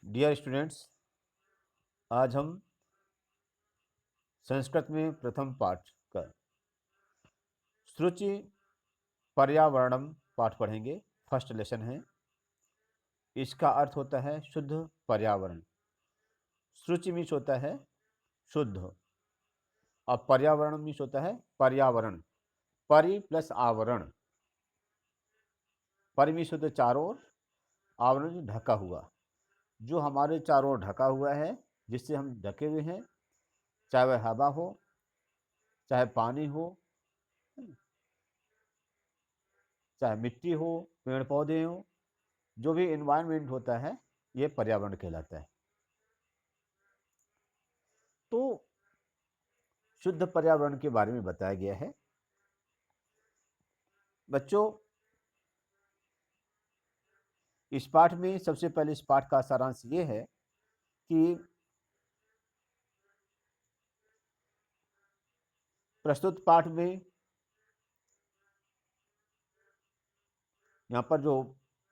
Dear students, आज हम संस्कृत में प्रथम पाठ का श्रुचि पर्यावरणम पाठ पढ़ेंगे। फर्स्ट लेसन है। इसका अर्थ होता है शुद्ध पर्यावरण। श्रुचि मीन्स होता है शुद्ध और पर्यावरण मीन्स होता है पर्यावरण। परि प्लस आवरण। परि मीन्स होता है चारों ओर, आवरण ढका हुआ। जो हमारे चारों ओर ढका हुआ है, जिससे हम ढके हुए हैं, चाहे वह हवा हो, चाहे पानी हो, चाहे मिट्टी हो, पेड़ पौधे हो, जो भी इन्वायरमेंट होता है, ये पर्यावरण कहलाता है। तो शुद्ध पर्यावरण के बारे में बताया गया है। बच्चों, इस पाठ में सबसे पहले इस पाठ का सारांश ये है कि प्रस्तुत पाठ में यहाँ पर जो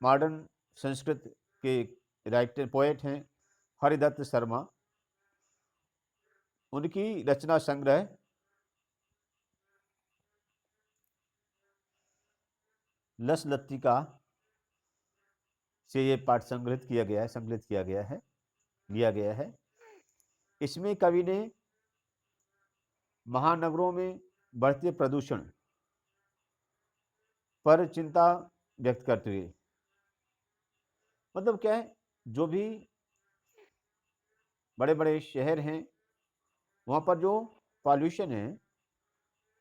मॉडर्न संस्कृत के राइटर पोएट हैं हरिदत्त शर्मा, उनकी रचना संग्रह लस लत्तिका से ये पाठ संग्रहित किया गया है, संकलित किया गया है, लिया गया है। इसमें कवि ने महानगरों में बढ़ते प्रदूषण पर चिंता व्यक्त करते हुए, मतलब क्या है, जो भी बड़े बड़े शहर हैं वहाँ पर जो पॉल्यूशन है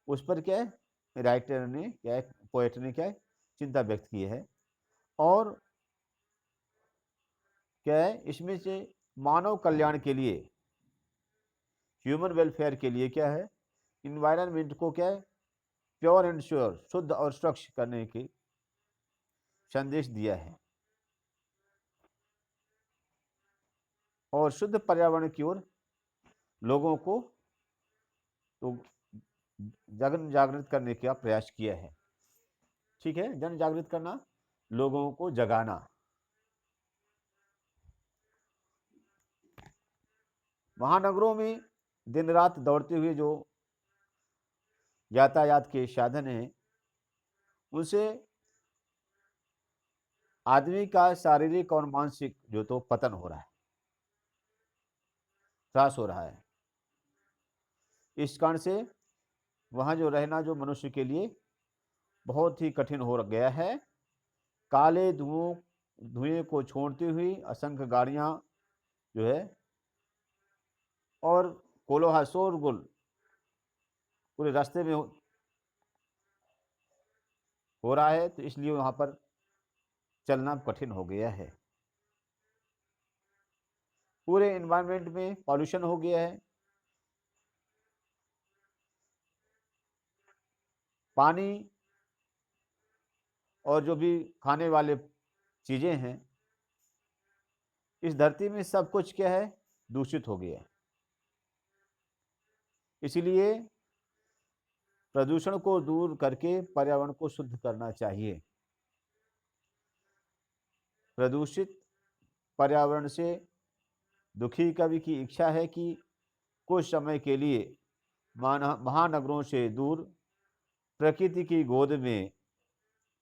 उस पर क्या है, राइटर ने क्या है, पोएट ने क्या है, चिंता व्यक्त की है। और क्या है, इसमें से मानव कल्याण के लिए, ह्यूमन वेलफेयर के लिए क्या है, इन्वायरमेंट को क्या है, प्योर एंड श्योर, शुद्ध और स्वच्छ करने की संदेश दिया है और शुद्ध पर्यावरण की ओर लोगों को तो जन जागृत करने का प्रयास किया है। ठीक है, जन जागृत करना, लोगों को जगाना। महानगरों में दिन रात दौड़ते हुए जो यातायात के साधन हैं, उनसे आदमी का शारीरिक और मानसिक जो तो पतन हो रहा है, ह्रास हो रहा है। इस कारण से वहाँ जो रहना जो मनुष्य के लिए बहुत ही कठिन हो गया है। काले धुएं को छोड़ती हुई असंख्य गाड़ियाँ जो है और कोलोहा शोरगुल पूरे रास्ते में हो रहा है, तो इसलिए वहाँ पर चलना कठिन हो गया है। पूरे एनवायरनमेंट में पॉल्यूशन हो गया है। पानी और जो भी खाने वाले चीज़ें हैं, इस धरती में सब कुछ क्या है, दूषित हो गया है। इसलिए प्रदूषण को दूर करके पर्यावरण को शुद्ध करना चाहिए। प्रदूषित पर्यावरण से दुखी कवि की इच्छा है कि कुछ समय के लिए महानगरों से दूर प्रकृति की गोद में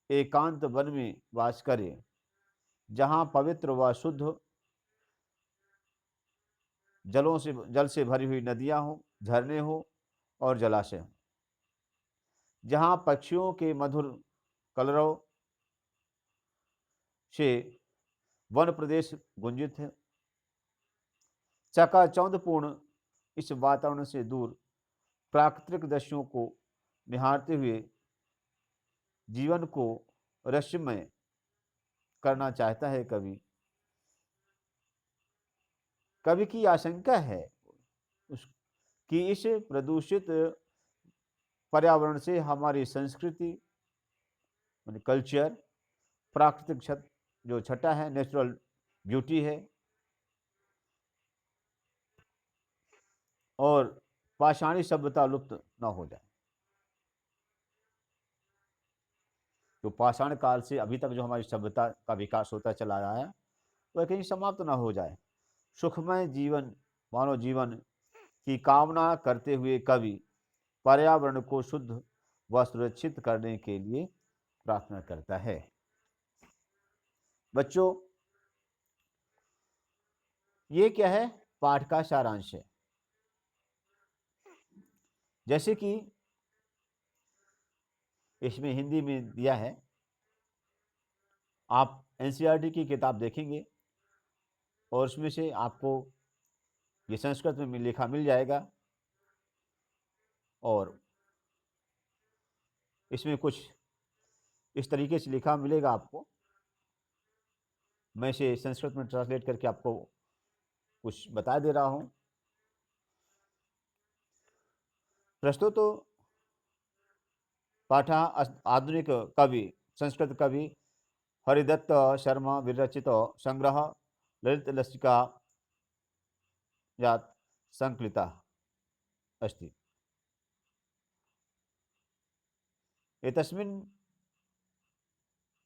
एकांत वन में वास करे, जहाँ पवित्र व शुद्ध जल से भरी हुई नदियाँ हो, झरने हो और जलाशय हो, जहाँ पक्षियों के मधुर कलरव से वन प्रदेश गुंजित है। चकाचौंधपूर्ण इस वातावरण से दूर प्राकृतिक दृश्यों को निहारते हुए जीवन को रसमय करना चाहता है कवि। कवि की आशंका है कि इस प्रदूषित पर्यावरण से हमारी संस्कृति, कल्चर, प्राकृतिक जो छटा है, नेचुरल ब्यूटी है, और पाषाणी सभ्यता लुप्त न हो जाए। तो पाषाण काल से अभी तक जो हमारी सभ्यता का विकास होता चला रहा है, वह कहीं समाप्त ना हो जाए। सुखमय जीवन, मानव जीवन की कामना करते हुए कवि पर्यावरण को शुद्ध व सुरक्षित करने के लिए प्रार्थना करता है। बच्चों, ये क्या है? पाठ का सारांश है। जैसे कि इसमें हिंदी में दिया है, आप एनसीईआरटी की किताब देखेंगे और उसमें से आपको ये संस्कृत में लिखा मिल जाएगा, और इसमें कुछ इस तरीके से लिखा मिलेगा आपको। मैं इसे संस्कृत में ट्रांसलेट करके आपको कुछ बता दे रहा हूं। प्रस्तुत तो पाठ आधुनिक कवि, संस्कृत कवि हरिदत्त शर्मा विरचित संग्रह ललित लसिका यात संकलिता अस्ति। एतस्मिन्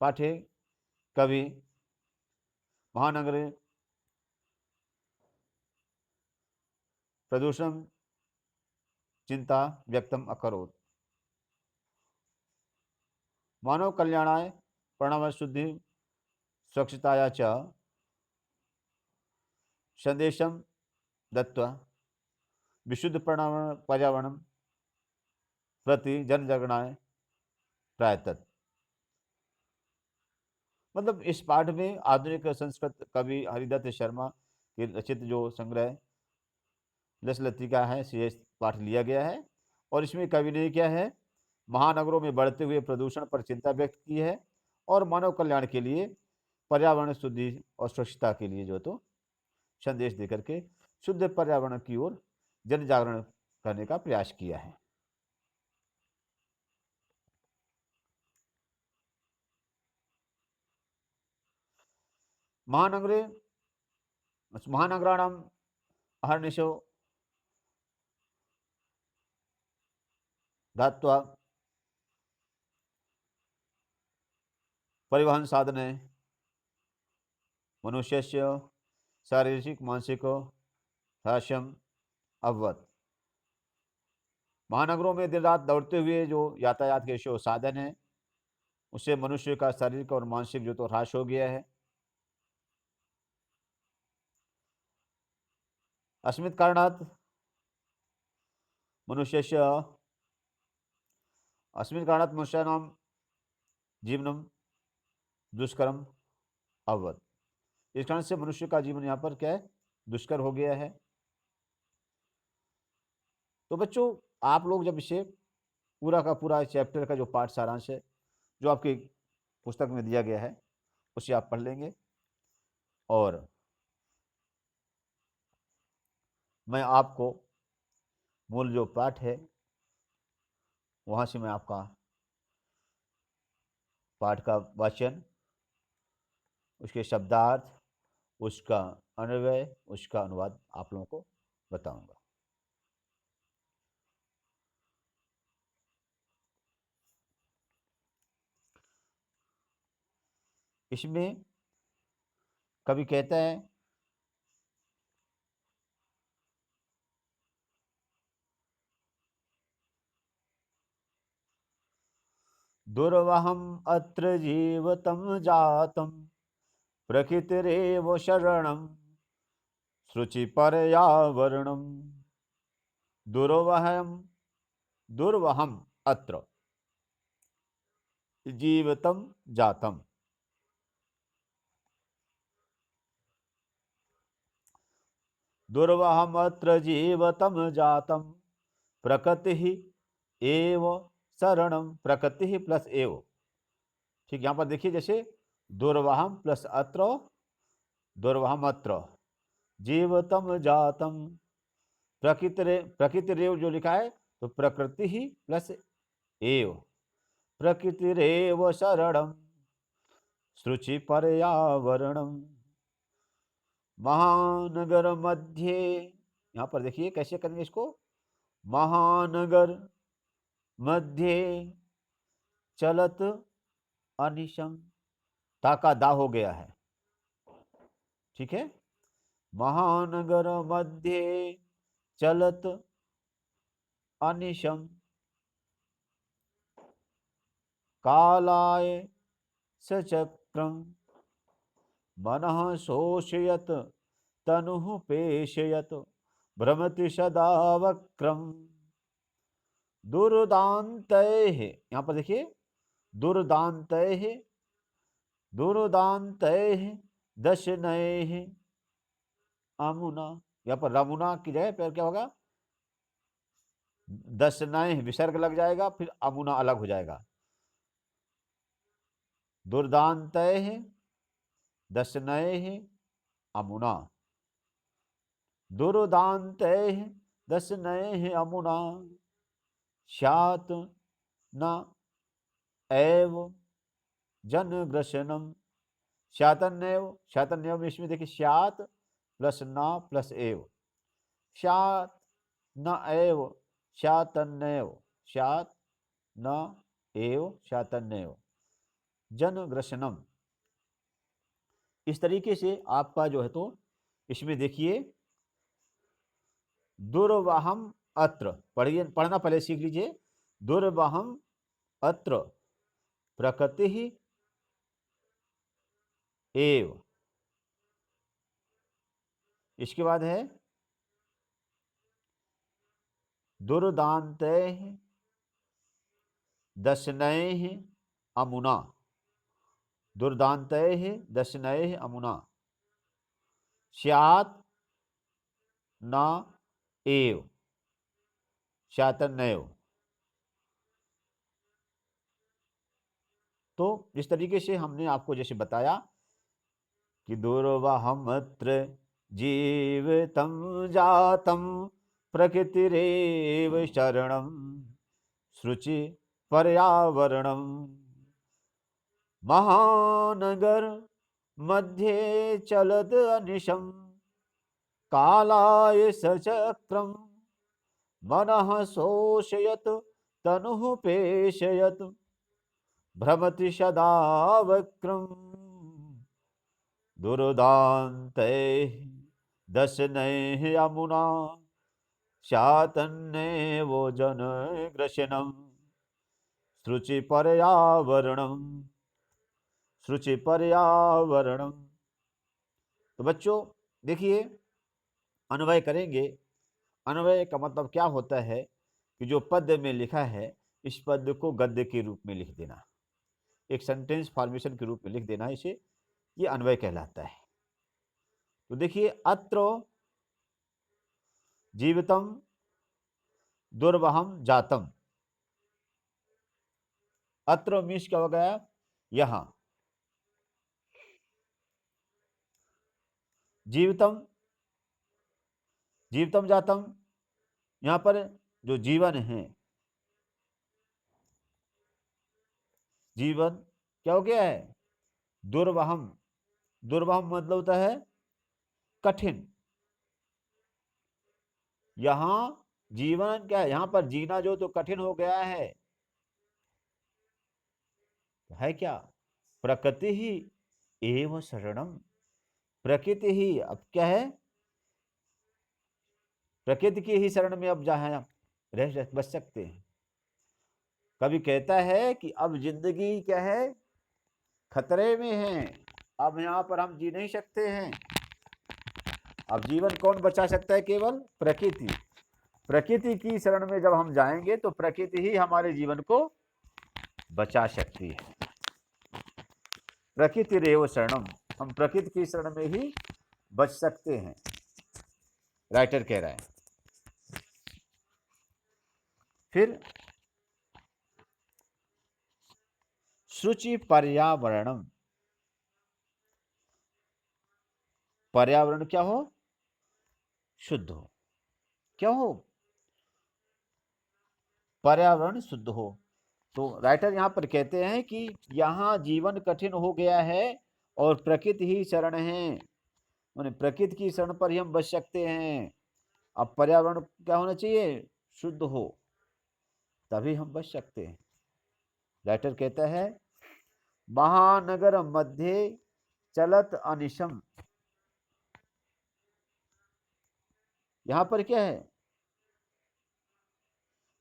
पाठे कवि महानगरे प्रदूषण चिंता व्यक्तम अकरोत्। मानव कल्याणाय प्रणव शुद्धि स्वच्छताया च संदेशं दत्वा विशुद्ध पर्यावरण प्रति जनजागरणाय प्रायतत। मतलब इस पाठ में आधुनिक संस्कृत कवि हरिदत्त शर्मा के रचित जो संग्रह लसलतिका है, से पाठ लिया गया है। और इसमें कवि ने क्या है, महानगरों में बढ़ते हुए प्रदूषण पर चिंता व्यक्त की है और मानव कल्याण के लिए, पर्यावरण शुद्धि और स्वच्छता के लिए जो तो संदेश देकर के शुद्ध पर्यावरण की ओर जन जागरण करने का प्रयास किया है। महानगरे महानगराणाम अहर्निशो धात्वा परिवहन साधने मनुष्यस्य शारीरिक मानसिक ह्रास्यम अभवत्। महानगरों में दिन रात दौड़ते हुए जो यातायात के जो साधन है, उससे मनुष्य का शारीरिक और मानसिक जो तो ह्रास हो गया है। अस्मित् कारणात् मनुष्यस्य अस्मिन् कारणात् मनुष्याणां जीवनम दुष्करम अभवत्। इस कारण से मनुष्य का जीवन यहाँ पर क्या है, दुष्कर हो गया है। तो बच्चों, आप लोग जब इसे पूरा का पूरा चैप्टर का जो पाठ सारांश है, जो आपकी पुस्तक में दिया गया है, उसे आप पढ़ लेंगे। और मैं आपको मूल जो पाठ है वहाँ से मैं आपका पाठ का वाचन, उसके शब्दार्थ, उसका अन्वय, उसका अनुवाद आप लोगों को बताऊंगा। इसमें कवि कहता है, दुर्वहम अत्र जीवतम जातम प्रकृतिरेव शरणम शुचि पर्यावरणम। दुर्वहम दुर्वहम अत्र जीवतम जातम। दुर्वहम अत्र जीवतम जातम प्रकृति एव शरणम। प्रकृति प्लस एव, ठीक, यहां पर देखिए, जैसे दुर्वहम प्लस अत्र, दुर्वहम अत्र जीवतम जातम, प्रकृतिरेव जो लिखा है, तो प्रकृति ही प्लस एव, प्रकृतिरेव शरणम शुचि पर्यावरणम। महानगर मध्य, यहां पर देखिए कैसे करेंगे इसको, महानगर मध्य चलत अनिशम, ता का दा हो गया है, ठीक है। महानगर मध्ये चलत अनिशम कालाय सचक्रम मनः शोषयत तनुः पेशयत भ्रमति सदा वक्रम दुर्दान्तैः, यहाँ पर देखिए दुर्दान्तैः, दुर्दान्तैः दशनैः अमुना, यहाँ पर रमुना की जगह पर क्या होगा, दशनैः विसर्ग लग जाएगा, फिर अमुना अलग हो जाएगा। दुर्दान्तैः दशनैः अमुना, दुर्दान्तैः दशनैः अमुना स्यात् न एव जनग्रसनम। स्यातन्यव, स्यातन्यव में इसमें देखिए स्यात् प्लस न प्लस एव, स्यात् न एव स्यातन्यव, स्यात् न एव स्यातन्यव जनग्रसनम। इस तरीके से आपका जो है तो इसमें देखिए दुर्वहम अत्र, पढ़िए, पढ़ना पहले सीख लीजिए। दुर्वहम अत्र प्रकृति ही एव, इसके बाद है दुर्दान्तैः दशनैः अमुना, दुर्दान्तैः दशनैः अमुना स्यात् न एव स्यातन्यव। तो इस तरीके से हमने आपको जैसे बताया कि दुर्वहमत्र जीवितं जातं प्रकृतिरेव शरणं शुचि पर्यावरणं महानगर मध्ये चलद अनिशम कालाय सचक्रम मनः शोषयत तनुः पेशयत भ्रमति सदा वक्रम दुर्दान्तैः दशनैः अमुना स्यातन्येव जनग्रसनम शुचि पर्यावरणम, शुचि पर्यावरणम। तो बच्चों देखिए अन्वय करेंगे। अन्वय का मतलब क्या होता है कि जो पद्य में लिखा है इस पद्य को गद्य के रूप में लिख देना, एक सेंटेंस फॉर्मेशन के रूप में लिख देना, इसे ये अन्वय कहलाता है। तो देखिए अत्र जीवितम दुर्वहम जातम, अत्र मीन्स क्या हो गया, यहां, जीवितम, जीवितम जातम, यहां पर जो जीवन है, जीवन क्या हो गया है, दुर्वहम, दुर्वहम मतलब होता है कठिन। यहां जीवन क्या है, यहां पर जीना जो तो कठिन हो गया है क्या, प्रकृति ही एव शरणम, प्रकृति ही, अब क्या है, प्रकृति की ही शरण में अब जहां रह बच सकते हैं। कभी कहता है कि अब जिंदगी क्या है, खतरे में है, अब यहाँ पर हम जी नहीं सकते हैं। अब जीवन कौन बचा सकता है, केवल प्रकृति। प्रकृति की शरण में जब हम जाएंगे तो प्रकृति ही हमारे जीवन को बचा सकती है। प्रकृति रेव शरणम, हम प्रकृति की शरण में ही बच सकते हैं, राइटर कह रहा है। फिर शुचि पर्यावरणम, पर्यावरण क्या हो, शुद्ध हो, क्या हो, पर्यावरण शुद्ध हो। तो राइटर यहाँ पर कहते हैं कि यहाँ जीवन कठिन हो गया है और प्रकृति ही शरण है, माने प्रकृति की शरण पर ही हम बच सकते हैं। अब पर्यावरण क्या होना चाहिए, शुद्ध हो, तभी हम बच सकते हैं। राइटर कहता है महानगर मध्य चलत अनिशम, यहां पर क्या है,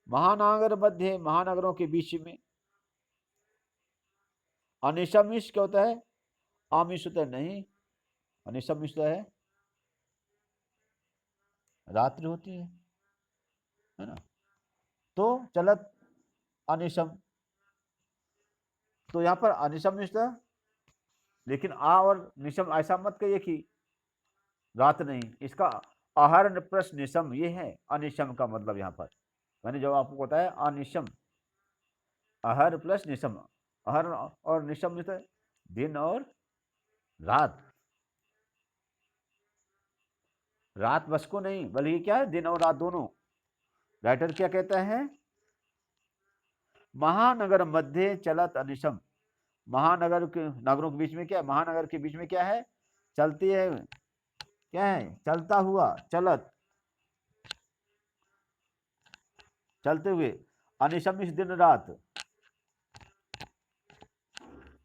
महानगर मध्य, महानगरों के बीच में। अनिशमिष क्या होता है, आमिष होता है, नहीं, अनिशमिष होता है रात्रि होती है ना। तो चलत अनिशम, तो यहाँ पर अनिशम निष्ठा, लेकिन आ और निशम ऐसा मत कहिए कि रात नहीं, इसका आहरण प्लस निशम ये है अनिशम का मतलब। यहाँ पर मैंने जो आपको बताया अनिशम, आहर प्लस निशम, आहरण और निशम निष्ठा दिन और रात, रात बस को नहीं बल्कि क्या है, दिन और रात दोनों। राइटर क्या कहता है, महानगर मध्य चलत अनिशम, महानगर के नगरों के बीच में क्या, महानगर के बीच में क्या है, चलती है, क्या है, चलता हुआ, चलत, चलते हुए, अनिशम इस दिन रात।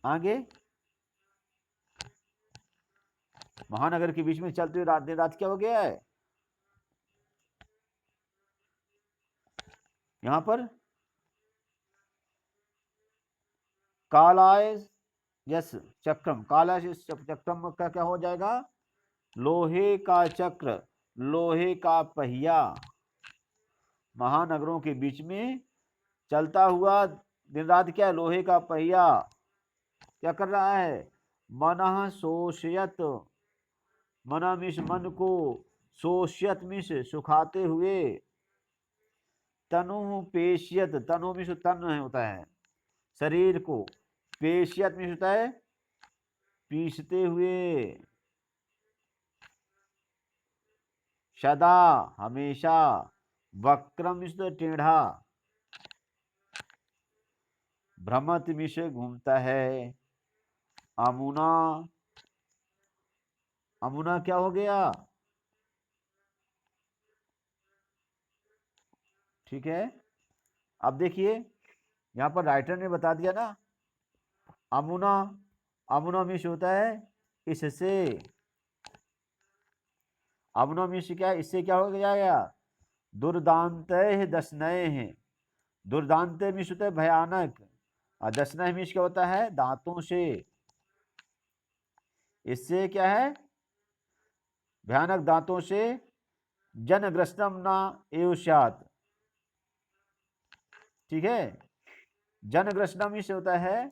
आगे महानगर के बीच में चलते हुए रात, दिन रात क्या हो गया है, यहां पर कालाय यस चक्रम, कालाय चक्रम का क्या हो जाएगा, लोहे का चक्र, लोहे का पहिया महानगरों के बीच में चलता हुआ दिन रात, क्या है, लोहे का पहिया क्या कर रहा है, मनः शोषयत, मना मिश मन को, शोषयत मिश सुखाते हुए, तनु पेशियत, तनु मिश तन होता है शरीर को, पेशियत मिश होता है पीसते हुए, सदा हमेशा, वक्रम मिश टेढ़ा, भ्रमत मिश घूमता है, अमुना, अमुना क्या हो गया, ठीक है। अब देखिए यहां पर राइटर ने बता दिया ना, अमुना, अमुना मिश होता है इससे, अमुना मिश क्या है, इससे क्या हो जाएगा, दुर्दांत दशनय है, दुर्दांत मिश होता है भयानक, और दशनय मिश क्या होता है, दांतों से, इससे क्या है, भयानक दांतों से, जनग्रस्तम ना एवशात, ठीक है, जनग्रस्तम मिश होता है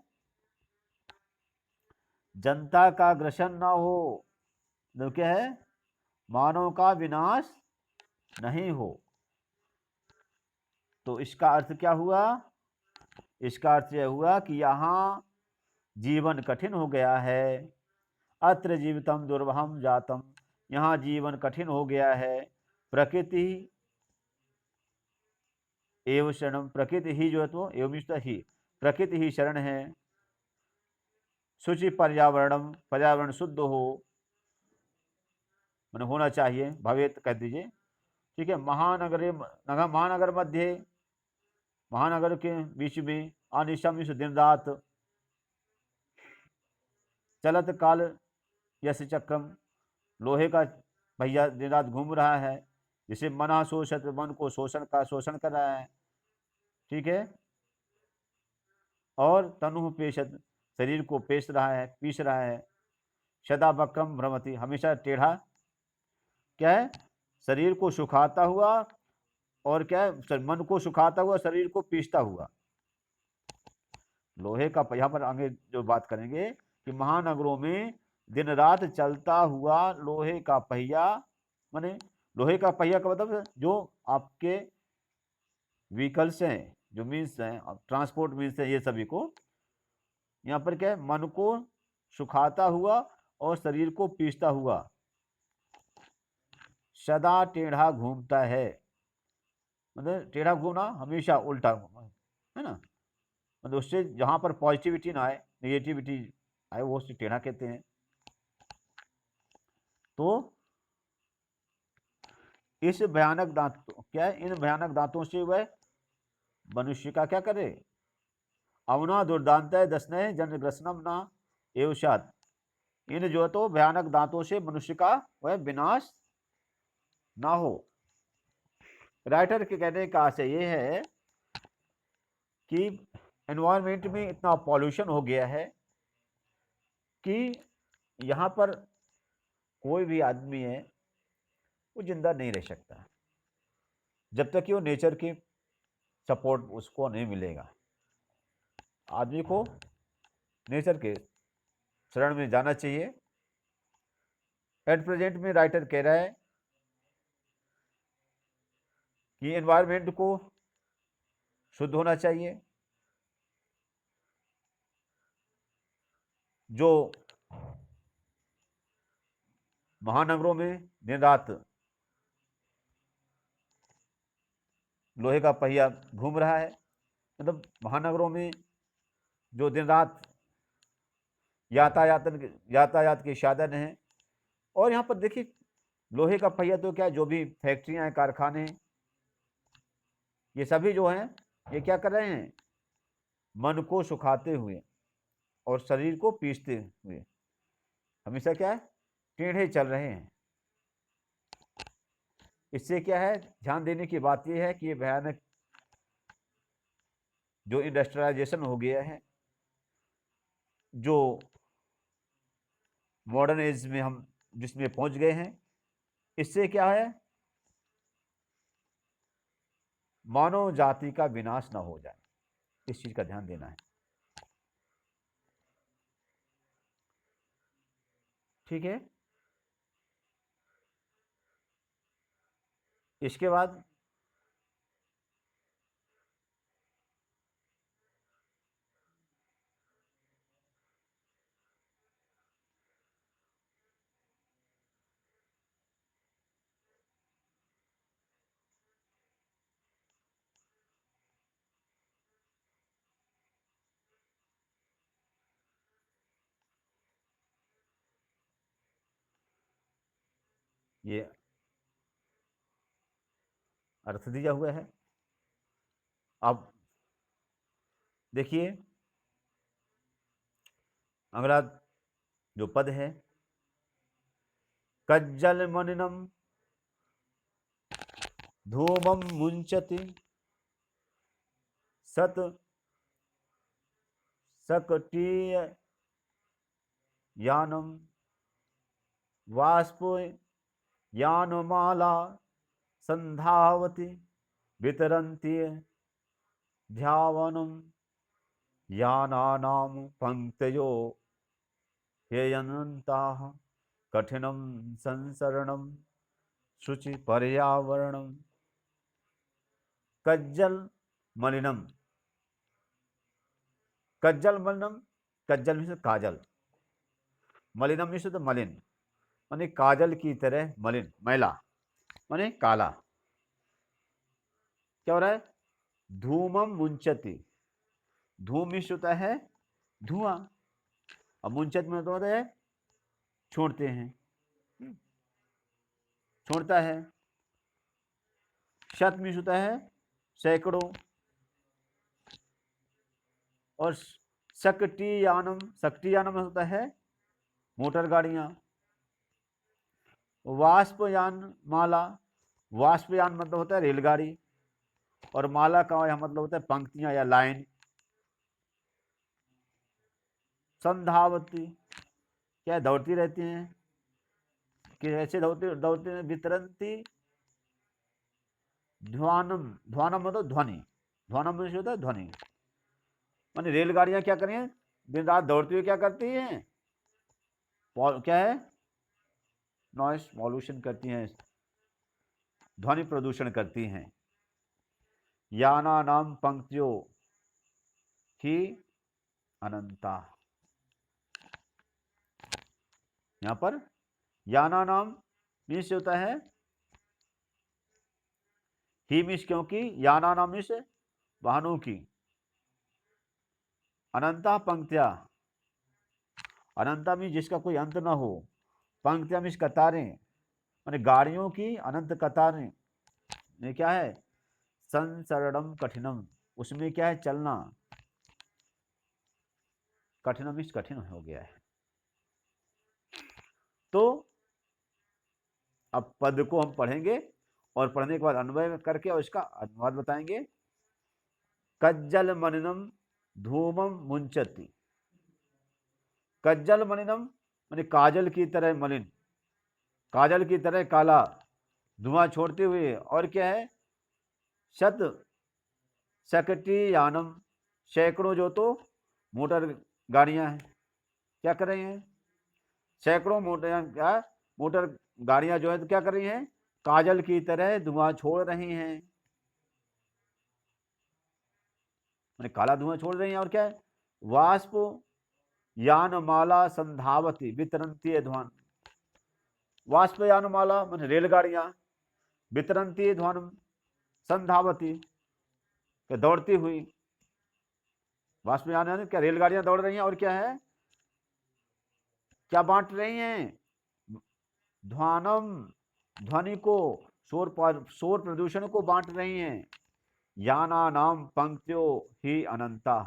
जनता का ग्रसन ना हो, तो क्या है, मानव का विनाश नहीं हो। तो इसका अर्थ क्या हुआ, इसका अर्थ यह हुआ कि यहाँ जीवन कठिन हो गया है, अत्र जीवितम दुर्वहम जातम, यहाँ जीवन कठिन हो गया है, प्रकृति एवं शरणम, प्रकृति ही जो है तो एवं ही, प्रकृति ही शरण है, शुचि पर्यावरणम, पर्यावरण शुद्ध हो, मैंने होना चाहिए, भवेत कह दीजिए, ठीक है। महानगर, महानगर मध्य, महानगर के बीच में, अनिशम दिन रात, चलत काल यश चक्रम, लोहे का भैया दिन रात घूम रहा है, जिसे मना शोषित, मन को शोषण का शोषण कर रहा है, ठीक है। और तनु पेशत, शरीर को पेश रहा है, पीस रहा है, सदा वक्रम भ्रमति, हमेशा टेढ़ा, क्या है, शरीर को सुखाता हुआ, और क्या है, मन को सुखाता हुआ, शरीर को पीसता हुआ, लोहे का पहिया पर आगे जो बात करेंगे कि महानगरों में दिन रात चलता हुआ लोहे का पहिया, माने लोहे का पहिया का मतलब जो आपके व्हीकल्स हैं, जो मीन्स हैं, ट्रांसपोर्ट मीन्स हैं, ये सभी को, यहाँ पर क्या है, मन को सुखाता हुआ और शरीर को पीसता हुआ, सदा टेढ़ा घूमता है, मतलब टेढ़ा घूमना हमेशा उल्टा है ना, मतलब उससे जहां पर पॉजिटिविटी ना आए, नेगेटिविटी आए, वो उससे टेढ़ा कहते हैं। तो इस भयानक दांत, क्या है, इन भयानक दांतों से वह मनुष्य का क्या करे, अवना दुर्दांत दसने जनग्रसनम ना एवशात, इन जो तो भयानक दांतों से मनुष्य का वह विनाश ना हो, राइटर के कहने का आशय ये है कि एनवायरनमेंट में इतना पॉल्यूशन हो गया है कि यहाँ पर कोई भी आदमी है वो जिंदा नहीं रह सकता जब तक कि वो नेचर की सपोर्ट उसको नहीं मिलेगा। आदमी को नेचर के शरण में जाना चाहिए। एट प्रेजेंट में राइटर कह रहा है कि एनवायरनमेंट को शुद्ध होना चाहिए। जो महानगरों में दिन रात लोहे का पहिया घूम रहा है, मतलब महानगरों में जो दिन रात यातायात के साधन हैं, और यहाँ पर देखिए लोहे का पहिया तो क्या है, जो भी फैक्ट्रियां हैं, कारखाने हैं, ये सभी जो हैं ये क्या कर रहे हैं, मन को सुखाते हुए और शरीर को पीसते हुए हमेशा क्या है, टेढ़े चल रहे हैं। इससे क्या है, ध्यान देने की बात यह है कि ये भयानक जो इंडस्ट्रियलाइजेशन हो गया है, जो मॉडर्न एज में हम जिसमें पहुंच गए हैं, इससे क्या है, मानव जाति का विनाश ना हो जाए, इस चीज का ध्यान देना है। ठीक है, इसके बाद ये अर्थ दिया हुआ है। अब देखिए अगला जो पद है, कज्जल मनिनम धूमम मुंचति सत सकटीय यानम वाष्प यानमाला संधावति वितरन्ति ध्यावनम यानानाम पंक्तयो ह्ययनन्ताः कठिनं संसरणं शुचि पर्यावरणं कज्जल मलिनम। कज्जल मलिनम, कज्जल में से काजल, मलिनम में से तो मलिन माने काजल की तरह मलिन, मैला माने काला। क्या हो रहा है, धूमम मुंचति, धूम मिश्र होता है धुआं, और मुंचत में होता है छोड़ते हैं, छोड़ता है। शत मिश्र होता है सैकड़ों, और सक्टियानम, सक्टियानम होता है मोटर गाड़ियां। वाष्पयान माला, वाष्पयान मतलब होता है रेलगाड़ी, और माला का यह मतलब होता है पंक्तियां या लाइन। संधावती, क्या दौड़ती रहती हैं, कि ऐसे दौड़ते दौड़ते हैं। वितरंती ध्वानम, ध्वानम मतलब ध्वनि, ध्वानम में होता है ध्वनि, माने रेलगाड़ियां क्या करें, दिन रात दौड़ती हुई क्या करती हैं, क्या है, नॉइस पॉल्यूशन करती हैं, ध्वनि प्रदूषण करती हैं। याना नाम पंक्तियों की अनंता, यहां पर याना नाम मीन्स होता है ही मीन्स, क्योंकि याना नाम मीन्स वाहनों की, अनंता पंक्तिया, अनंता मीन्स जिसका कोई अंत ना हो, पंक्तियां मीन्स कतारें, माने गाड़ियों की अनंत कतारें। ये क्या है, संसरणम कठिनम, उसमें क्या है, चलना, कठिनम मीन्स कठिन हो गया है। तो अब पद को हम पढ़ेंगे और पढ़ने के बाद अन्वय करके और इसका अनुवाद बताएंगे। कज्जल मलिनम धूमम मुंचति। कज्जल मलिनम माने काजल की तरह मलिन, काजल की तरह काला धुआं छोड़ते हुए। और क्या है, शत सकटी यानम, सैकड़ों जो तो मोटर गाड़ियां हैं, क्या कर रही हैं, सैकड़ों मोटर गाड़ियां जो है तो क्या कर रही हैं, काजल की तरह धुआं छोड़ रही हैं, मैंने काला धुआं छोड़ रही हैं। और क्या है, वाष्प यानमाला संधावती वितरंती ध्वन। वाष्प यानमाला मैंने रेलगाड़ियां, वितरंती ध्वन संधावती दौड़ती हुई। वाष्प यान क्या, रेलगाड़ियां दौड़ रही हैं। और क्या है, क्या बांट रही हैं, ध्वानम ध्वनि को, शोर प्रदूषण को बांट रही हैं। याना नाम पंक्तियों ही अनंता।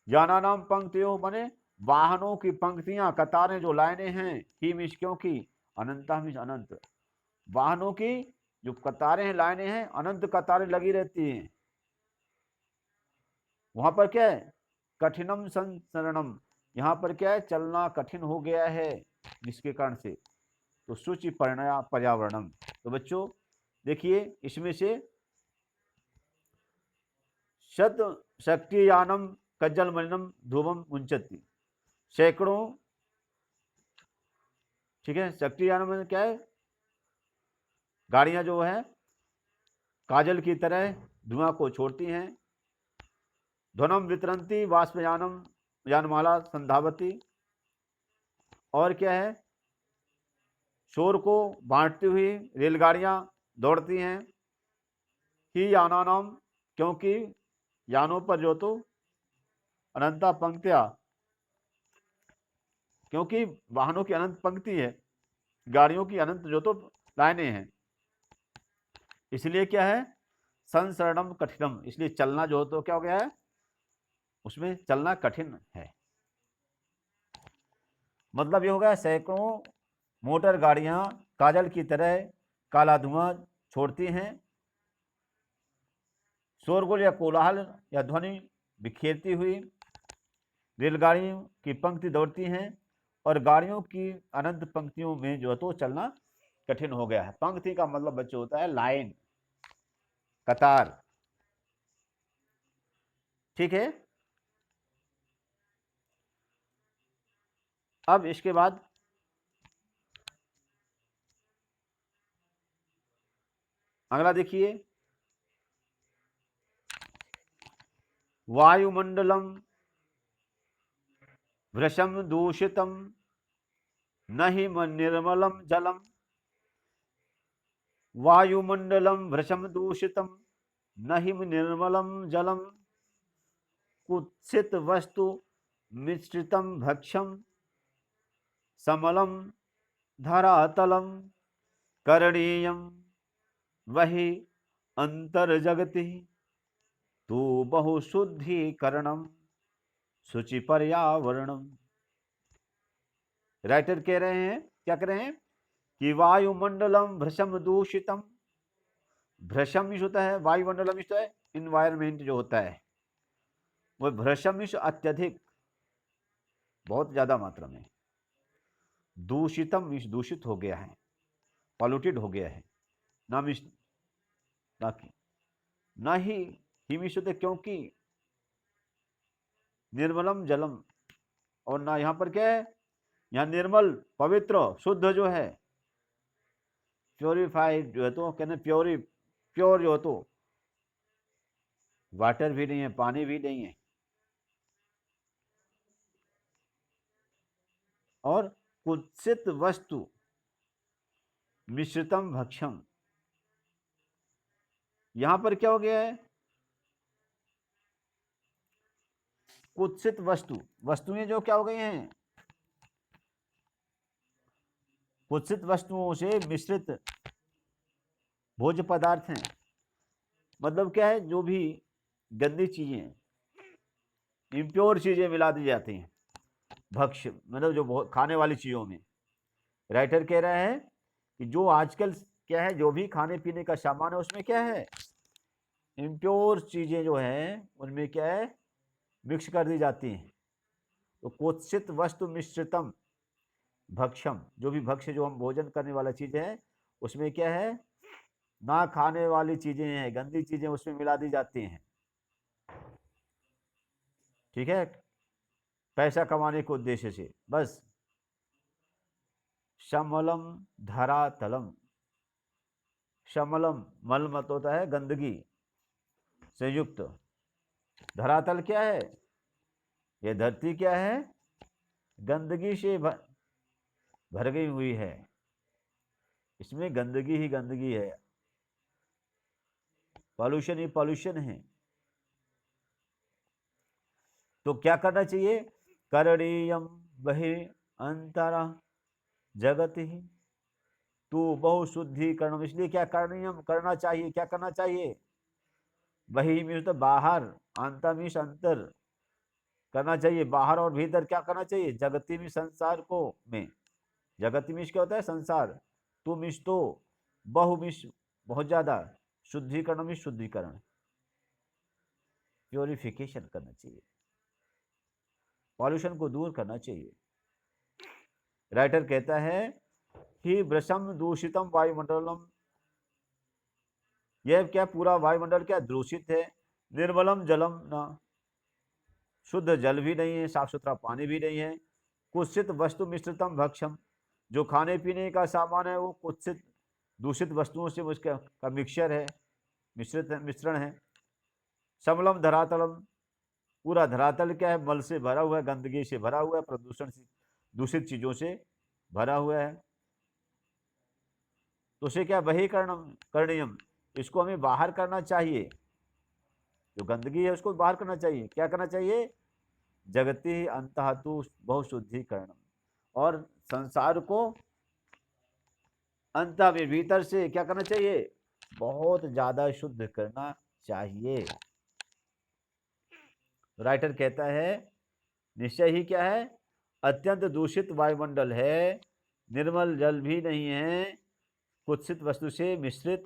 याना नाम पंक्तियों माने वाहनों की पंक्तियां, कतारें जो लाइनें हैं, ही मीन्स क्योंकि, अनंता मीन्स अनंत। वाहनों की जो कतारें हैं, लाइनें हैं, अनंत कतारें लगी रहती हैं। वहां पर क्या है, कठिनम संसरणम, यहाँ पर क्या है, चलना कठिन हो गया है जिसके कारण से। तो शुचि पर्यावरणम। तो बच्चों देखिए इसमें से शत शक्ति यानम कज्जल मलिनम धूमम मुंचति, सैकड़ों, ठीक है, शक्ति यानम में क्या है, गाड़ियां जो है काजल की तरह धुआं को छोड़ती हैं। ध्वनम वितरंती वाष्पयानम यानमाला संधावती। और क्या है, शोर को बांटती हुई रेलगाड़ियां दौड़ती हैं। ही यानानाम, क्योंकि यानों पर जो तो अनंता पंक्तियां, क्योंकि वाहनों की अनंत पंक्ति है, गाड़ियों की अनंत जो तो लाइनें हैं, इसलिए क्या है, संसरणम कठिनम, इसलिए चलना जो तो क्या हो गया है, उसमें चलना कठिन है। मतलब ये हो गया, सैकड़ों मोटर गाड़ियां काजल की तरह काला धुआं छोड़ती हैं, शोरगुल या कोलाहल या ध्वनि बिखेरती हुई रेलगाड़ियों की पंक्ति दौड़ती हैं, और गाड़ियों की अनंत पंक्तियों में जो है तो चलना कठिन हो गया है। पंक्ति का मतलब बच्चों होता है लाइन, कतार, ठीक है। अब इसके बाद अगला देखिए, वायुमंडलम भृशम दूषितम न हि निर्मलम जलम। वायुमंडलम भृशम दूषितम न हि निर्मलम जलम, कुत्सित वस्तु मिश्रितम भक्ष्यम समलम धरातलम करणीयम वही अंतर्जगति तू बहुशुद्धिकरणम शुचि पर्यावरणम। राइटर कह रहे हैं, क्या कह रहे हैं, कि वायुमंडलम भ्रशम दूषितम। भ्रशम विष होता है, वायुमंडलम विष है इन्वायरमेंट जो होता है, वो भ्रशम विष अत्यधिक, बहुत ज्यादा मात्रा में। दूषितम विष दूषित हो गया है, पॉल्यूटेड हो गया है। ना विष ताकि न ही विष होते, क्योंकि निर्मलम जलम, और ना यहाँ पर क्या है, यहाँ निर्मल पवित्र शुद्ध जो है, प्योरीफाइड जो है तो कहते प्योर जो है तो वाटर भी नहीं है, पानी भी नहीं है। और कुत्सित वस्तु मिश्रितम भक्षम, यहां पर क्या हो गया है, कुत्सित वस्तु, वस्तुएं जो क्या हो गई हैं, कुत्सित वस्तुओं से मिश्रित भोज्य पदार्थ हैं। मतलब क्या है, जो भी गंदी चीजें, इम्प्योर चीजें मिला दी जाती हैं भक्ष्य, मतलब जो खाने वाली चीजों में। राइटर कह रहा है कि जो आजकल क्या है, जो भी खाने पीने का सामान है उसमें क्या है, इम्प्योर चीजें जो हैं उनमें क्या है, मिक्स कर दी जाती हैं। तो कुत्सित वस्तु मिश्रितम भक्ष्यम, जो भी भक्ष्य जो हम भोजन करने वाला चीज है उसमें क्या है, ना खाने वाली चीजें हैं, गंदी चीजें उसमें मिला दी जाती हैं। ठीक है, पैसा कमाने के उद्देश्य से बस। शमलम धरातलम, शमलम मल मत होता है गंदगी से युक्त, धरातल क्या है, ये धरती क्या है, गंदगी से भर गई हुई है, इसमें गंदगी ही गंदगी है, पॉल्यूशन ही पॉल्यूशन है। तो क्या करना चाहिए, करणीयम बहि अंतरा जगत ही तू बहुशुद्धिकरण, इसलिए क्या करणीयम करना चाहिए, क्या करना चाहिए, बहि मीन्स तो बाहर, अंतर मीन्स अंतर करना चाहिए, बाहर और भीतर क्या करना चाहिए, जगती में संसार को में, जगती मीन्स क्या होता है, संसार, तू मीन्स तो, बहु मीन्स बहुत ज्यादा, शुद्धिकरण मीन्स शुद्धिकरण, प्योरिफिकेशन करना चाहिए, पॉल्यूशन को दूर करना चाहिए। राइटर कहता है कि वृषम दूषितम वायुमंडलम, यह क्या पूरा वायुमंडल क्या दूषित है, निर्मलम जलम न, शुद्ध जल भी नहीं है, साफ सुथरा पानी भी नहीं है, कुत्सित वस्तु मिश्रितम भक्ष्यम, जो खाने पीने का सामान है वो कुत्सित दूषित वस्तुओं से उसका का मिक्सचर है, मिश्रित मिश्रण है। समलम धरातलम, पूरा धरातल क्या है, मल से भरा हुआ है, गंदगी से भरा हुआ है, प्रदूषण से, दूषित चीजों से भरा हुआ है। तो उसे क्या, बहिकरणम करणीयम, इसको हमें बाहर करना चाहिए, जो गंदगी है उसको बाहर करना चाहिए, क्या करना चाहिए, जगति अंतःतु बहुशुद्धिकरणम, और संसार को अंत में भीतर से क्या करना चाहिए, बहुत ज्यादा शुद्ध करना चाहिए। राइटर कहता है निश्चय ही क्या है, अत्यंत दूषित वायुमंडल है, निर्मल जल भी नहीं है, कुत्सित वस्तु से मिश्रित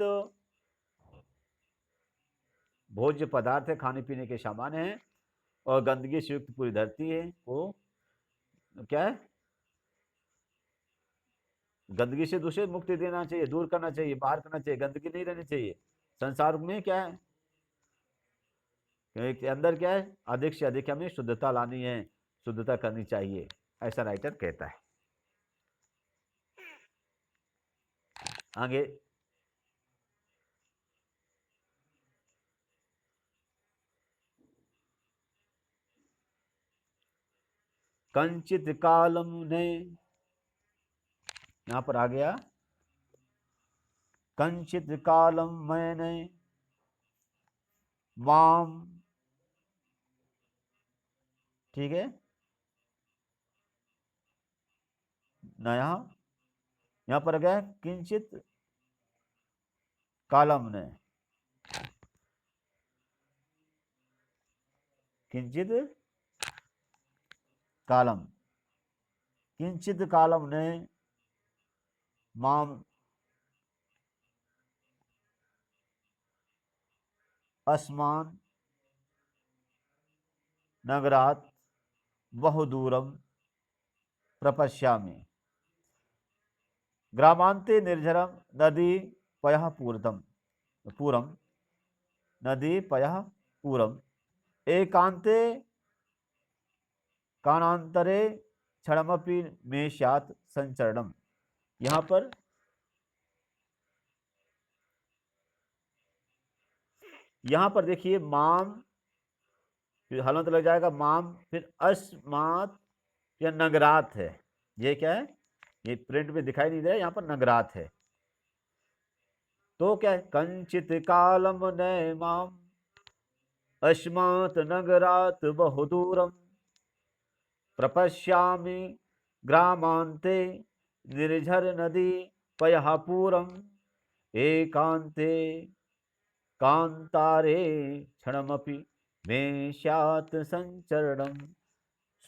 भोज्य पदार्थ है, खाने पीने के सामान है, और गंदगी से युक्त पूरी धरती है वो क्या है, गंदगी से दूसरे मुक्ति देना चाहिए, दूर करना चाहिए, बाहर करना चाहिए, गंदगी नहीं रहनी चाहिए। संसार में क्या है, के अंदर क्या है, अधिक से अधिक हमें शुद्धता लानी है, शुद्धता करनी चाहिए, ऐसा राइटर कहता है। आगे कंचित कालम ने, यहां पर आ गया, कंचित कालम मैंने माम, ठीक है, नया, यहां पर आ गया किंचित कालम ने, किंचित कालम, किंचित कालम ने माम अस्मान नगरात बहुदूरम प्रपश्यामि, ग्रामांते निर्झरम नदी पयः पूरतम पूरम, नदी पयः पूरम, एकांते कानांतरे क्षणमपि में स्यात् संचरणम। यहां पर देखिए माम, फिर हलंत लग जाएगा माम, फिर अस्मात या नगरात है, ये क्या है, ये प्रिंट में दिखाई नहीं दे रहा, यहाँ पर नगरात है। तो क्या है, कंचित कालम नय माम अस्मात नगरात बहुदूरम प्रपश्यामि ग्रामांते निर्झर नदी पयः पूरम, एकांते कांतारे क्षणमपि में स्यात् संचरणम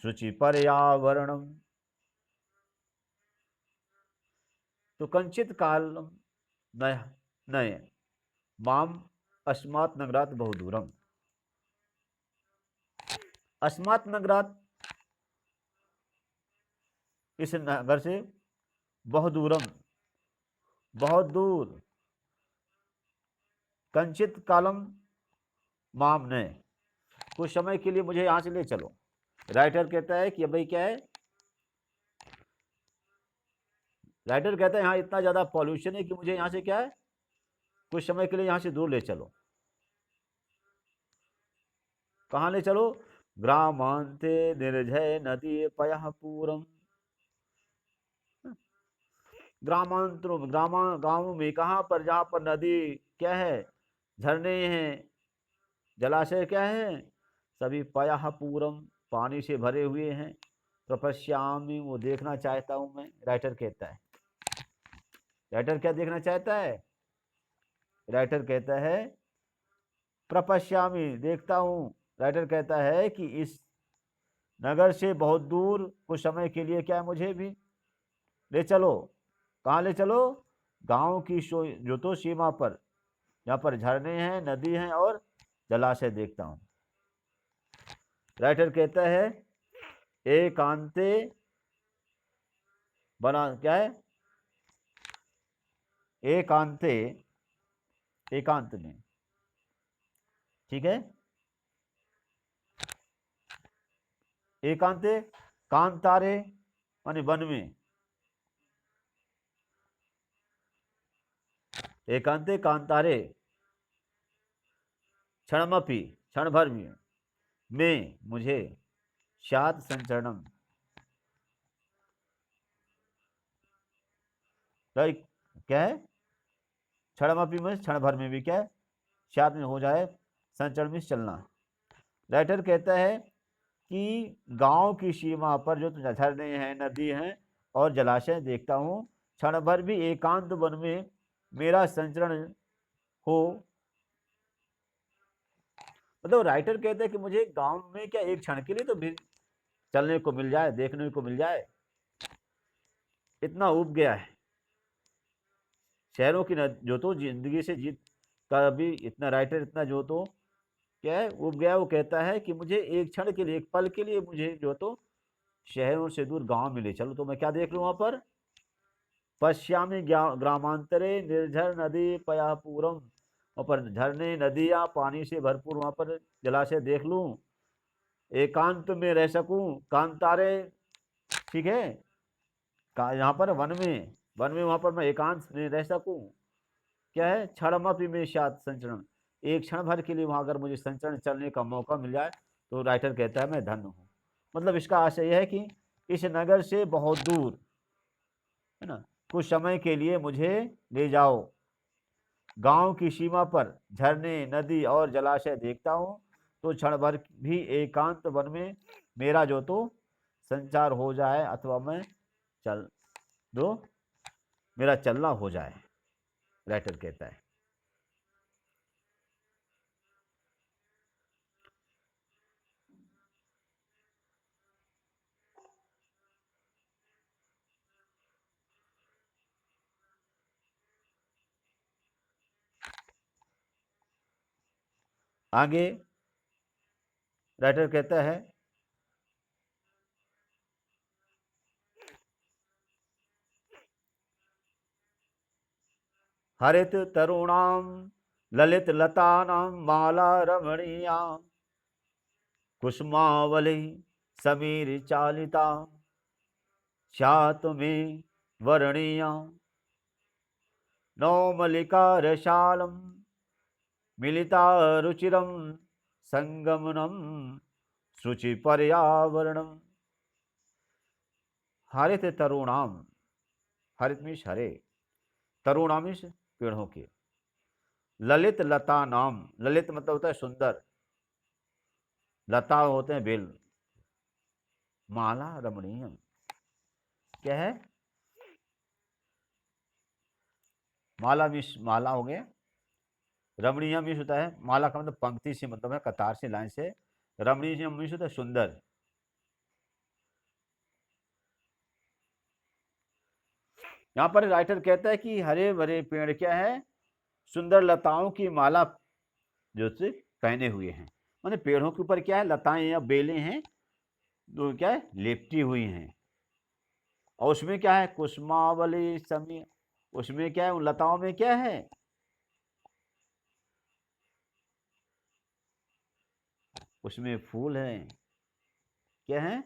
शुचि पर्यावरणम। तो कंचित कालम, नय नय माम अस्मात् नगरात बहुदूरम। अस्मात् नगरात, इस नगर से, बहुदूरम, बहुत दूर, कंचित कालम माम ने, कुछ समय के लिए मुझे यहां से ले चलो। राइटर कहता है कि भाई क्या है, राइटर कहता है यहाँ इतना ज्यादा पॉल्यूशन है कि मुझे यहाँ से क्या है, कुछ समय के लिए यहाँ से दूर ले चलो। कहाँ ले चलो? ग्रामांते निर्जय नदी पयः पूरम। ग्रामांतरों में, गांवों में, कहाँ पर, जहाँ पर नदी क्या है, झरने हैं, जलाशय क्या है, सभी पयः पूरम, पानी से भरे हुए हैं। प्रपश्यामि, वो देखना चाहता हूं मैं, राइटर कहता है। राइटर क्या देखना चाहता है? राइटर कहता है प्रपश्यामि, देखता हूं। राइटर कहता है कि इस नगर से बहुत दूर कुछ समय के लिए क्या है, मुझे भी ले चलो। कहाँ ले चलो? गांव की जो तो सीमा पर, जहाँ पर झरने हैं, नदी हैं और जलाशय देखता हूं। राइटर कहता है एकांते, बना क्या है, एकांते, एकांत में, ठीक है। एकांते कांतारे माने वन में, एकांते कांतारे क्षणमपि, क्षण भर में मुझे शात संचरणम, क्या है, क्षणमपि में क्षण भर में भी क्या है, शात में हो जाए, संचरण में चलना। राइटर कहता है कि गांव की सीमा पर जो झरने हैं, नदी हैं और जलाशय देखता हूं, क्षण भर भी एकांत वन में मेरा संचरण हो। मतलब राइटर कहते हैं कि मुझे गांव में क्या एक क्षण के लिए तो भी चलने को मिल जाए, देखने को मिल जाए। इतना उब गया है शहरों की जो तो जिंदगी से जीत का भी, इतना राइटर इतना जो तो क्या है उब गया। वो कहता है कि मुझे एक क्षण के लिए, एक पल के लिए मुझे जो तो शहरों से दूर गांव में ले चलो, तो मैं क्या देख लूं वहां पर? पश्यामी ग्रामांतरे निर्झर नदी पयापूरम, वहां पर झरने, नदियां, पानी से भरपूर वहां पर जलाशय देख लूं, एकांत में रह सकूं, कांतारे, ठीक है, यहाँ पर वन में वहां पर मैं एकांत में रह सकूं। क्या है, क्षणमपि में शात संचरण, एक क्षण भर के लिए वहां अगर मुझे संचरण चलने का मौका मिल जाए तो राइटर कहता है मैं धन्य हूं। मतलब इसका आशय यह है कि इस नगर से बहुत दूर, है ना, कुछ समय के लिए मुझे ले जाओ। गांव की सीमा पर झरने, नदी और जलाशय देखता हूं, तो क्षण भर भी एकांत वन में मेरा जो तो संचार हो जाए, अथवा मैं चल दो, मेरा चलना हो जाए, राइटर कहता है। आगे राइटर कहता है हरित तरुणाम ललित लतानां माला रमणीया कुसुमावली समीर चालिता स्यात् मे वर्णीया नौमलिका रसालम मिलिता रुचिरम संगमनम शुचि पर्यावरणम। हरित तरुणाम, हरित मीन्स हरे, तरुणाम मीन्स पेड़ों के, ललित लता नाम, ललित मतलब होता है सुंदर, लता होते हैं बेल, माला रमणीयम क्या है, माला मीन्स माला हो गया, रमणीय मीन्स होता है, माला का मतलब पंक्ति से मतलब है, कतार से, लाइन से, रमणीय मीन्स होता है सुंदर। यहाँ पर राइटर कहता है कि हरे भरे पेड़ क्या है, सुंदर लताओं की माला जो से पहने हुए हैं। माने पेड़ों के ऊपर क्या है, लताएं या बेलें हैं जो क्या है, लिपटी हुई हैं। और उसमें क्या है, कुसुमावली समी, उसमें क्या है, उन लताओं में क्या है, उसमें फूल है। क्या है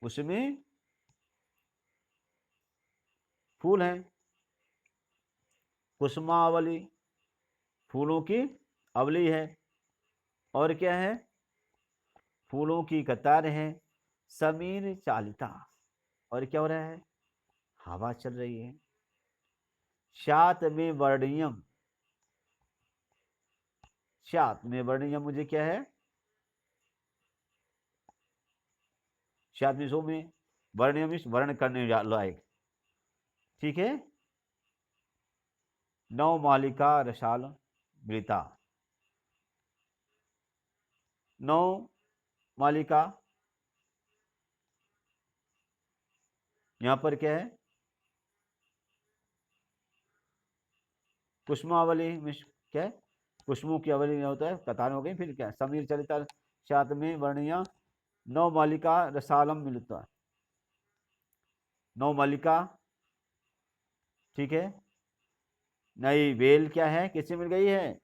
उसमें, फूल है। कुसुमावली, फूलों की अवली है। और क्या है, फूलों की कतार है। समीर चालिता, और क्या हो रहा है, हवा चल रही है। शात में वर्णियम, शात में वर्णियम मुझे क्या है, शात में सो में वर्णियम इस वर्ण करने लायक। ठीक है। नौ मालिका रसाल मृता, नौ मालिका, यहां पर क्या है, कुसुमावली में क्या है, कुसुमों की अवली में होता है, कतार हो गई। फिर क्या, समीर चलिता शात में वर्णिया, नौ मालिका रसालम मिलता, नौ मालिका। ठीक है। नई बेल क्या है, किससे मिल गई है,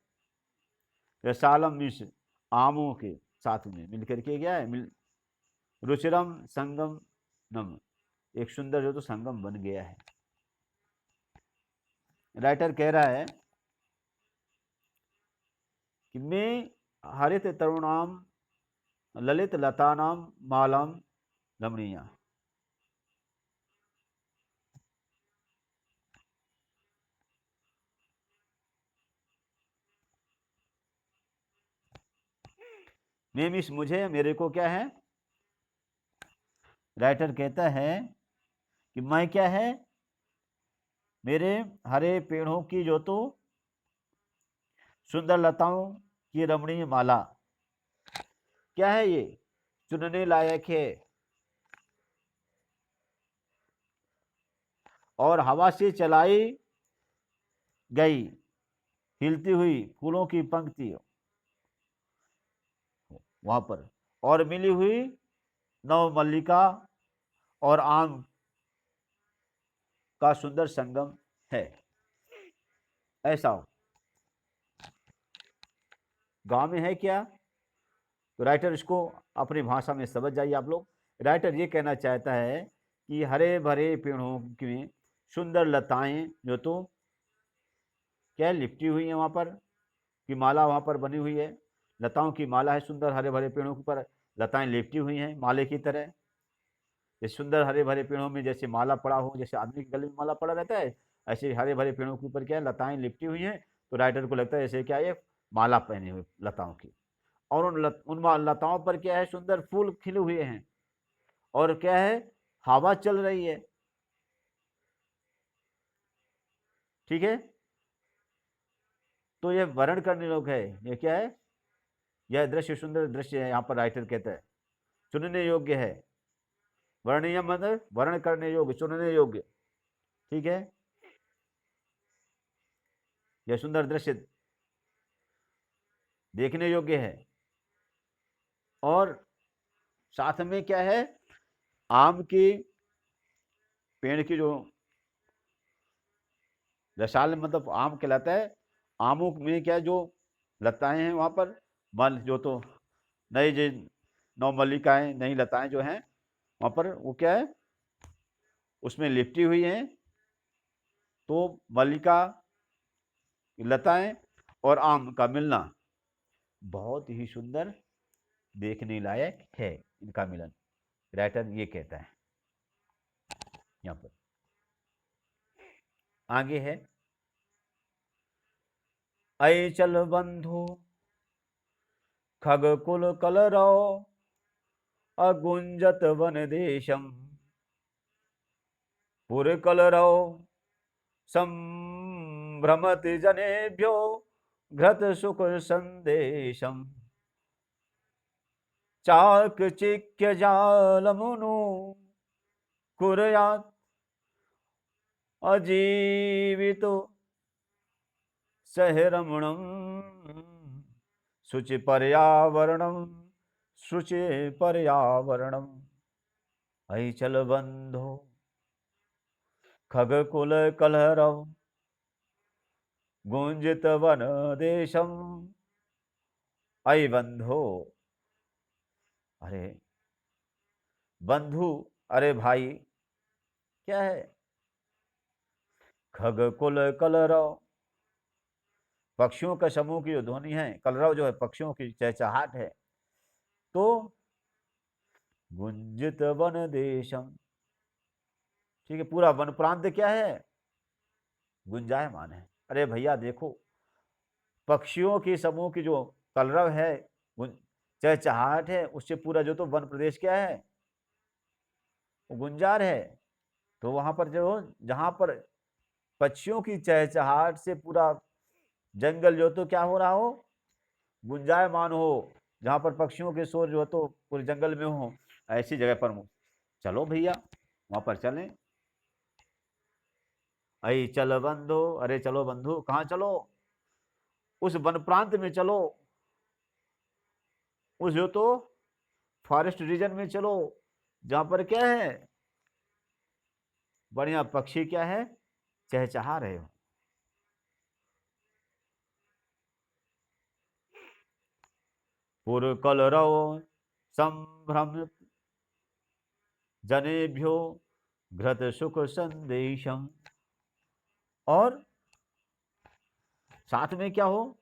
रसालम मिश्र, आमों के साथ में मिलकर के क्या है, रुचिरम संगम नम, एक सुंदर जो तो संगम बन गया है। राइटर कह रहा है कि मैं हरित तरुणाम ललित लतानाम मालम रमणीया, मैं मिस मुझे, मेरे को क्या है, राइटर कहता है कि मैं क्या है, मेरे हरे पेड़ों की जो तो सुंदर लताओं की रमणीय माला क्या है, ये चुनने लायक है। और हवा से चलाई गई हिलती हुई फूलों की पंक्ति वहां पर, और मिली हुई नव मल्लिका और आम का सुंदर संगम है। ऐसा हो, गांव में है क्या, तो राइटर इसको अपनी भाषा में समझ जाइए आप लोग। राइटर ये कहना चाहता है कि हरे भरे पेड़ों में सुंदर लताएं जो तो क्या लिपटी हुई है, वहां पर की माला वहां पर बनी हुई है, लताओं की माला है, सुंदर हरे भरे पेड़ों के ऊपर लताएं लिपटी हुई हैं माले की तरह। ये सुंदर हरे भरे पेड़ों में जैसे माला पड़ा हो, जैसे आदमी के गले में माला पड़ा रहता है, ऐसे हरे भरे पेड़ों के ऊपर क्या है, लताएं लिपटी हुई हैं। तो राइटर को लगता है जैसे क्या, ये माला पहने हुए लताओं की। और उन लताओं पर क्या है, सुंदर फूल खिले हुए हैं। और क्या है, हवा चल रही है। ठीक है। तो ये वर्ण करने लोग है, ये क्या है, यह दृश्य सुंदर दृश्य है, यहाँ पर राइटर कहता है चुनने योग्य है। वर्णीय मतलब वर्ण करने योग्य, चुनने योग्य। ठीक है। यह सुंदर दृश्य देखने योग्य है। और साथ में क्या है, आम की पेड़ की जो रसाल मतलब आम कहलाता है, आमों में क्या जो लताएं हैं वहां पर, मल जो तो नई जो नौ मल्लिकाएं, नई लताएं जो हैं वहां पर, वो क्या है, उसमें लिपटी हुई हैं। तो मल्लिका, लताएं और आम का मिलना बहुत ही सुंदर देखने लायक है, इनका मिलन, राइटर ये कहता है। यहाँ पर आगे है, अय चल बंधु खगकुल कलरव अगुंजत वन देशम पुर कलरव संभ्रमति जनेभ्यो घृत सुख संदेशम चाक चिक्य जालमुनु कुर्यात् अजीवितो सहरमणं शुचि पर्यावरणं शुचि पर्यावरणं अयि चल बंधो खगकुल कलरव गुंजित वन देशम। अयि बंधो, अरे बंधु, अरे भाई, क्या है? खगकुल कलरव, पक्षियों का समूह की जो ध्वनि है, कलरव जो है पक्षियों की चहचहाट है। तो गुंजित वन देशम, ठीक है, पूरा वन प्रांत क्या है? गुंजायमान है। अरे भैया देखो, पक्षियों की समूह की जो कलरव है, चहचहाट है, उससे पूरा जो तो वन प्रदेश क्या है? वो गुंजार है। तो वहां पर जो, जहां पर पक्षियों की चहचहाट से पूरा जंगल जो तो क्या हो रहा हो? गुंजायमान हो। जहां पर पक्षियों के शोर जो तो पूरे जंगल में हो, ऐसी जगह पर चलो भैया, वहां पर चलें। अई चल बंधु, अरे चलो बंधु, कहाँ चलो? उस वन प्रांत में चलो, उस जो तो फॉरेस्ट रीजन में चलो, जहां पर क्या है? बढ़िया पक्षी क्या है? चहचहा रहे हो। पुर कलरव संभ्रम जनेभ्यो घृत सुख संदेशम। और साथ में क्या हो?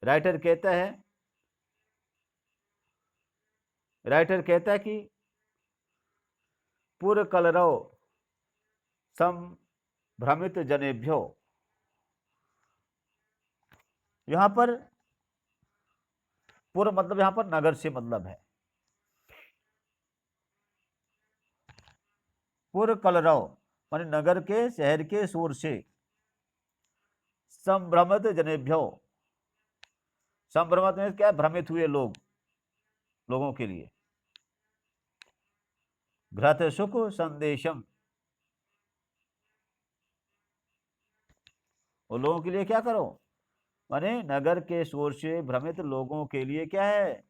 राइटर कहता है कि पुर कलरव संभ्रमित जनेभ्यो, यहां पर पुर मतलब यहां पर नगर से मतलब है। पुर कलरव माने नगर के, शहर के शोर से। संभ्रमित जनेभ्यो, संभ्रमित में क्या? भ्रमित हुए लोगों के लिए। घृत सुख संदेशम, और लोगों के लिए क्या करो? माने नगर के शोर से भ्रमित लोगों के लिए क्या है?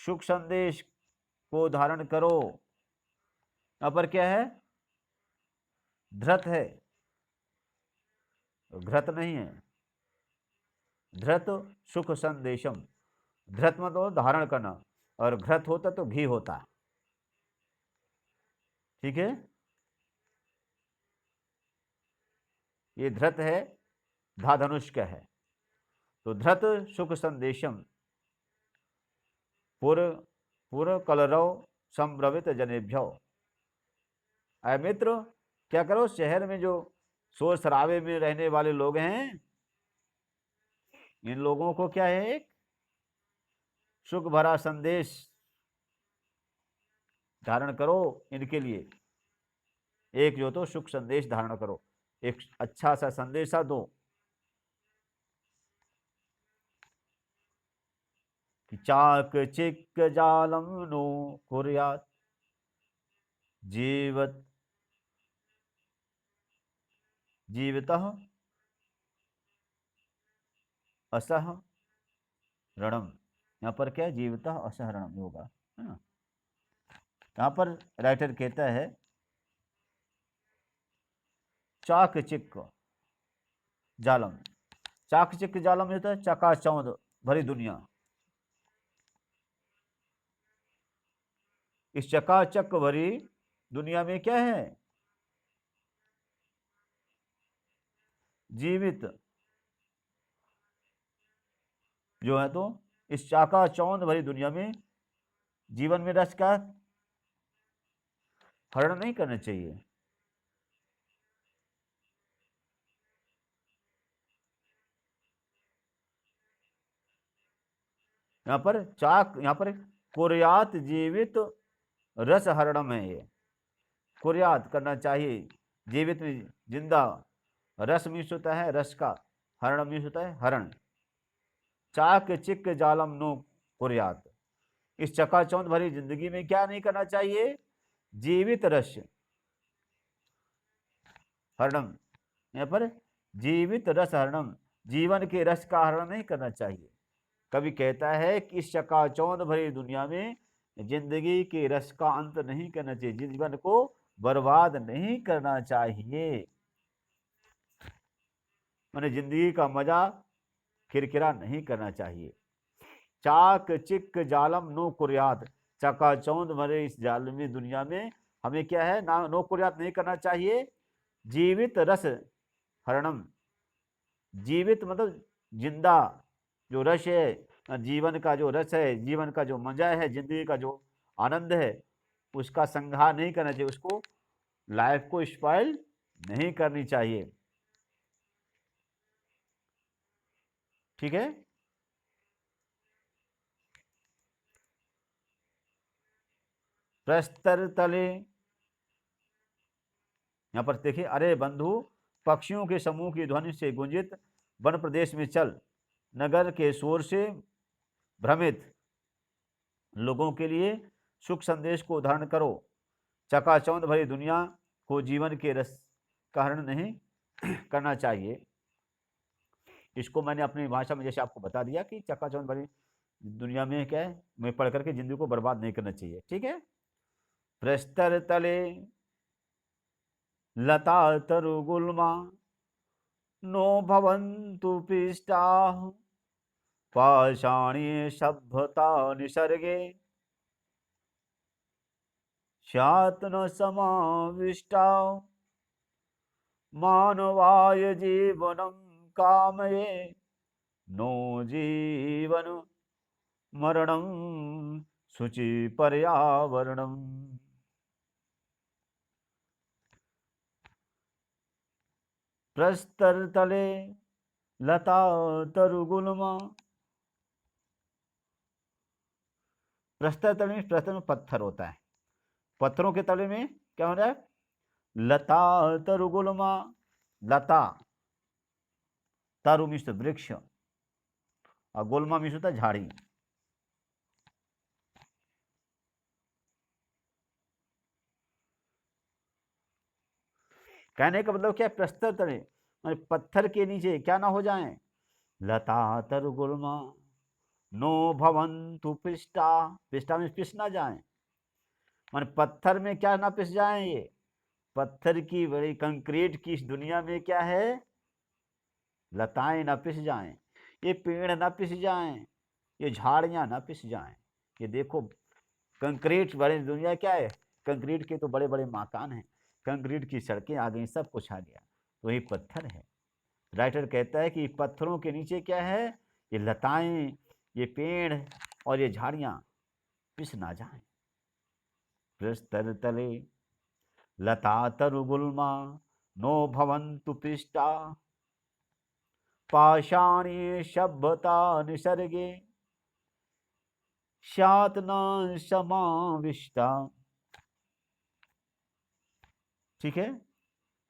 सुख संदेश को धारण करो। यहां पर क्या है? धृत है, घृत नहीं है। धृत सुख संदेशम, धृत मतलब धारण करना, और घृत होता तो घी होता, ठीक है। ये धृत है, धा धनुष का है। तो धृत सुख संदेशम पुर पुर कलरव संभ्रमित जनेभ्यो। अय मित्र, क्या करो? शहर में जो शोर शराबे में रहने वाले लोग हैं, इन लोगों को क्या है? एक सुख भरा संदेश धारण करो इनके लिए। एक जो तो सुख संदेश धारण करो, एक अच्छा सा संदेशा दो कि चाक चिक जालम नो कुर्यात जीवत जीवितः असह रणम। यहाँ पर क्या है? जीवितः असह रणम होगा, है ना। यहाँ पर राइटर कहता है चाक चिक जालम। चाक चिक जालम होता है चकाचौंध भरी दुनिया। इस चकाचक भरी दुनिया में क्या है? जीवित जो है, तो इस चकाचौंध भरी दुनिया में जीवन में रस का हरण नहीं करना चाहिए। यहाँ पर चाक, यहाँ पर कुर्यात जीवित रस हरणम है। ये कुर्यात करना चाहिए, जीवित में जिंदा। रस मीन्स होता है रस का, हरण मीन्स होता है हरण। चाक चिक जालम नो कुर्यात, इस चकाचौंध भरी जिंदगी में क्या नहीं करना चाहिए? जीवित रस हरणम, यहाँ पर जीवित रस हरणम, जीवन के रस का हरण नहीं करना चाहिए। कवि कहता है कि इस चकाचौंध भरी दुनिया में जिंदगी के रस का अंत नहीं करना चाहिए, जीवन को बर्बाद नहीं करना चाहिए। मैंने जिंदगी का मजा किरकिरा नहीं करना चाहिए। चाक चिक जालम नो कुर्यात, चकाचौंध भरे इस जालमी दुनिया में हमें क्या है ना, नो कुर्यात नहीं करना चाहिए। जीवित रस हरणम, जीवित मतलब जिंदा जो रस है, जीवन का जो रस है, जीवन का जो मजा है, जिंदगी का जो आनंद है, उसका संहार नहीं करना चाहिए, उसको लाइफ को स्पॉइल नहीं करनी चाहिए। ठीक है। प्रस्तर तले, यहां पर देखिए, अरे बंधु पक्षियों के समूह की ध्वनि से गुंजित वन प्रदेश में चल, नगर के शोर से भ्रमित लोगों के लिए सुख संदेश को धारण करो। चकाचौंध भरी दुनिया को जीवन के रस का हरण नहीं करना चाहिए। इसको मैंने अपनी भाषा में जैसे आपको बता दिया कि चकाचौंध भरी दुनिया में क्या है, मैं पढ़ करके जिंदगी को बर्बाद नहीं करना चाहिए। ठीक है। प्रस्तर तले लता तरुगुल्मा नो भवन्तु पिष्टाः, पाषाणी सभ्यता निसर्गे स्यात् न समाविष्टा, मानवाय जीवनं कामये नो जीवन मरणं शुचि पर्यावरणम्। प्रस्तर तले लता तरुगुल्मा, प्रस्तर तले में, प्रस्तर में पत्थर होता है, पत्थरों के तले में क्या हो रहा है? लता तरुगुल्मा, लता, तरु मिश्र वृक्ष और गुल्मा मिश्र होता है झाड़ी। कहने का मतलब क्या है? प्रस्तर तले माने पत्थर के नीचे क्या ना हो जाए? लता तरुगुल्मा नो भवन्तु पिष्टा, पिष्टा में पिस ना जाए, माने पत्थर में क्या ना पिस जाए? ये पत्थर की बड़ी कंक्रीट की इस दुनिया में क्या है? लताएं ना पिस जाएं, ये पेड़ ना पिस जाएं, ये झाड़ियां ना पिस जाएं। ये देखो कंक्रीट बड़ी दुनिया क्या है? कंक्रीट के तो बड़े बड़े मकान हैं, कंक्रीट की सड़कें आ गई, सब कुछ आ गया, तो ये पत्थर है। राइटर कहता है कि पत्थरों के नीचे क्या है? ये लताएं, ये पेड़ और ये झाड़ियां पिस ना जाएं। प्रस्तर तले लता तरुगुल्मा नो भवन्तु पिष्टा, पाषाणी सभ्यता निसर्गे स्यात् न समाविष्टा। ठीक है।